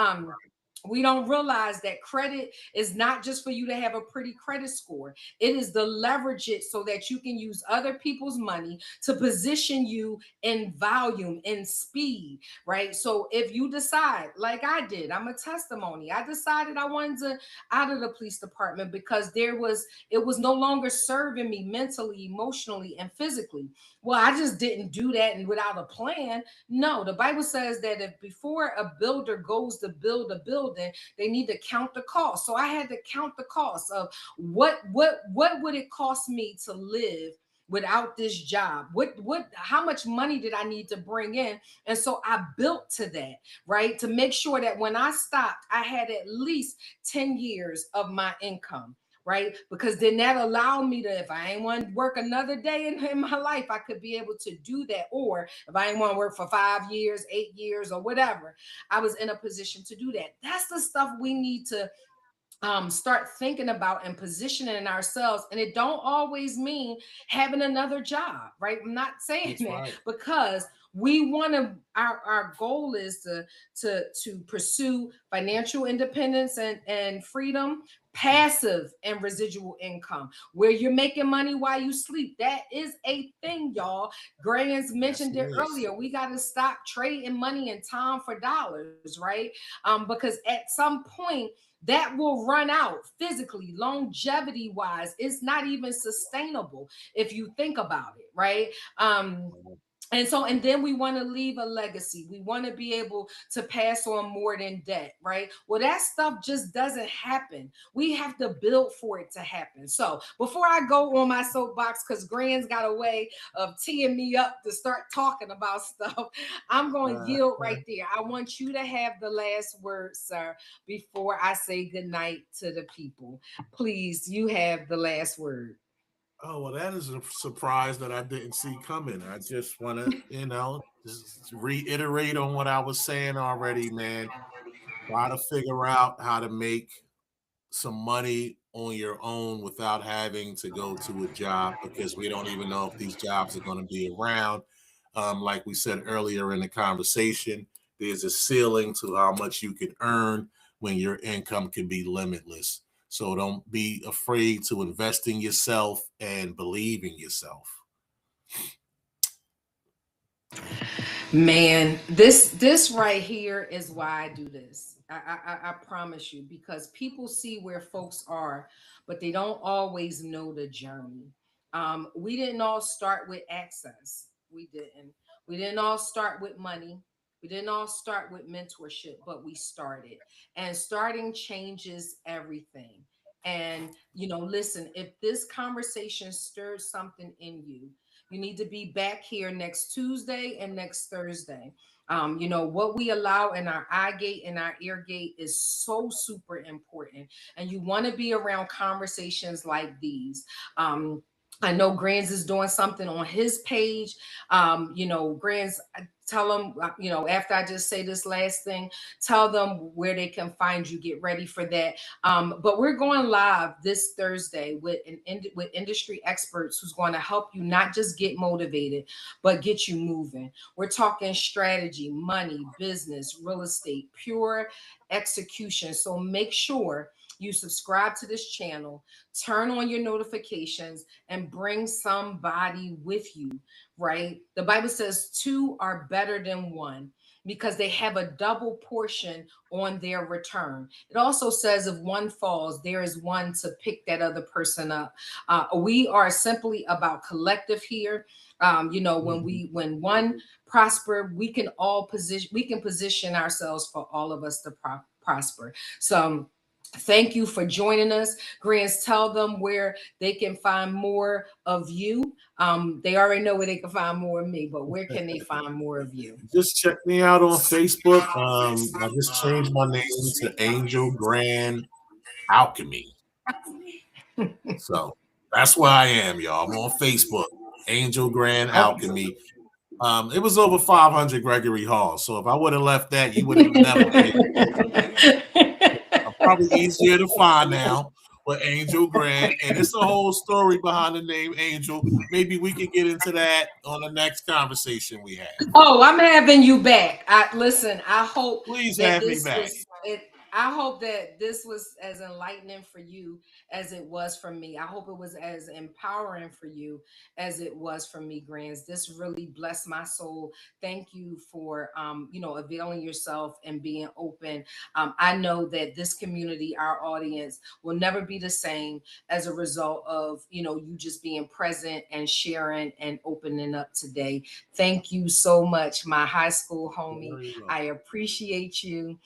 We don't realize that credit is not just for you to have a pretty credit score. It is to leverage it so that you can use other people's money to position you in volume, in speed, right? So if you decide, like I did, I'm a testimony. I decided I wanted to out of the police department because it was no longer serving me mentally, emotionally, and physically. Well, I just didn't do that and without a plan. No, the Bible says that if before a builder goes to build a building, they need to count the cost. So I had to count the cost of what would it cost me to live without this job? What how much money did I need to bring in? And so I built to that, right? To make sure that when I stopped, I had at least 10 years of my income, right? Because then that allowed me to, if I ain't want to work another day in my life, I could be able to do that. Or if I ain't want to work for 5 years, 8 years, or whatever, I was in a position to do that. That's the stuff we need to start thinking about and positioning ourselves. And it don't always mean having another job, right? I'm not saying That's that, right. because we want to, our goal is to pursue financial independence and freedom, passive and residual income, where you're making money while you sleep. That is a thing, y'all. Grants Yes, mentioned it it is. earlier. We got to stop trading money and time for dollars, right? Because at some point that will run out physically, longevity wise. It's not even sustainable if you think about it, right? And then we want to leave a legacy. We want to be able to pass on more than debt, right? Well, that stuff just doesn't happen. We have to build for it to happen. So before I go on my soapbox, because Grand's got a way of teeing me up to start talking about stuff, I'm going to Uh, yield right there. I want you to have the last word, sir, before I say goodnight to the people. Please, you have the last word. oh, well, that is a surprise that I didn't see coming. I just want to, just reiterate on what I was saying already, man. Try to figure out how to make some money on your own without having to go to a job, because we don't even know if these jobs are going to be around. Like we said earlier in the conversation, there's a ceiling to how much you can earn when your income can be limitless. So don't be afraid to invest in yourself and believe in yourself. Man, this right here is why I do this. I promise you, because people see where folks are, but they don't always know the journey. We didn't all start with access. We didn't. We didn't all start with money. We didn't all start with mentorship, but we started. And starting changes everything. And listen, if this conversation stirs something in you, you need to be back here next Tuesday and next Thursday. What we allow in our eye gate and our ear gate is so super important. And you want to be around conversations like these. I know Grands is doing something on his page. Grands, tell them, after I just say this last thing, tell them where they can find you. Get ready for that. But we're going live this Thursday with with industry experts who's going to help you not just get motivated, but get you moving. We're talking strategy, money, business, real estate, pure execution. So make sure you subscribe to this channel, turn on your notifications, and bring somebody with you, right? The Bible says two are better than one because they have a double portion on their return. It also says if one falls, there is one to pick that other person up. We are simply about collective here. Mhm. When one prosper, we can position ourselves for all of us to prosper. So thank you for joining us. Grants, tell them where they can find more of you. They already know where they can find more of me, but where can they find more of you? Just check me out on Facebook. I just changed my name to Angel Grand Alchemy. So that's where I am, y'all. I'm on Facebook, Angel Grand Oh. Alchemy. It was over 500 Gregory Hall. So if I would have left that, you would have never been able to find me. I'm probably easier to find now with Angel Grand. And it's a whole story behind the name Angel. Maybe we could get into that on the next conversation we have. Oh, I'm having you back. I listen. I hope Please that have me this back. was it. I hope that this was as enlightening for you as it was for me. I hope it was as empowering for you as it was for me, Grands. This really blessed my soul. Thank you for, availing yourself and being open. I know that this community, our audience, will never be the same as a result of, you just being present and sharing and opening up today. Thank you so much, my high school homie. Very I welcome. appreciate you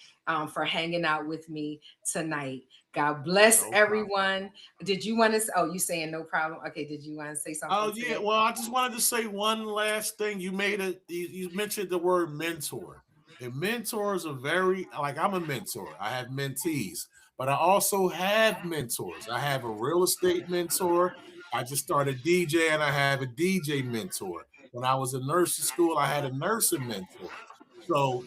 for hanging out with me tonight. God bless No problem. everyone. Did you want to? Oh, you saying no problem? Okay. Did you want to say something Oh yeah, today? well, I just wanted to say one last thing. You mentioned the word mentor. And mentors are very like I'm a mentor. I have mentees, but I also have mentors. I have a real estate mentor. I just started DJ and I have a DJ mentor. When I was in nursing school, I had a nursing mentor. So,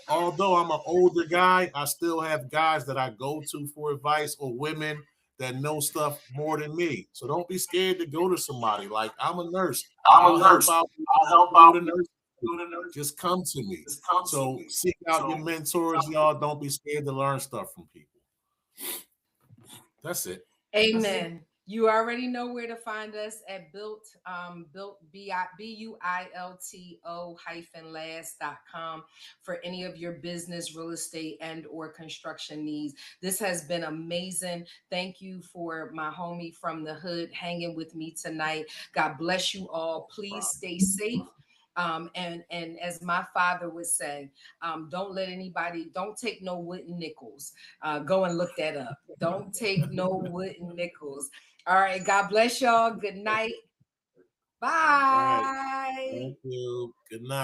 although I'm an older guy, I still have guys that I go to for advice or women that know stuff more than me. So don't be scared to go to somebody. Like I'm a nurse. I'm I'll a help nurse. out I'll help through out the nursing through school. the nurse. Just come to me. Just come to So me. seek out your So mentors, y'all. Don't be scared to learn stuff from people. That's it. Amen. You already know where to find us at built BUILTO hyphen last.com for any of your business, real estate, and or construction needs. This has been amazing. Thank you for my homie from the hood hanging with me tonight. God bless you all. Please stay safe. And as my father would say, don't take no wooden nickels. Go and look that up. Don't take no wooden nickels. All right. God bless y'all. Good night. All right. Bye. Thank you. Good night.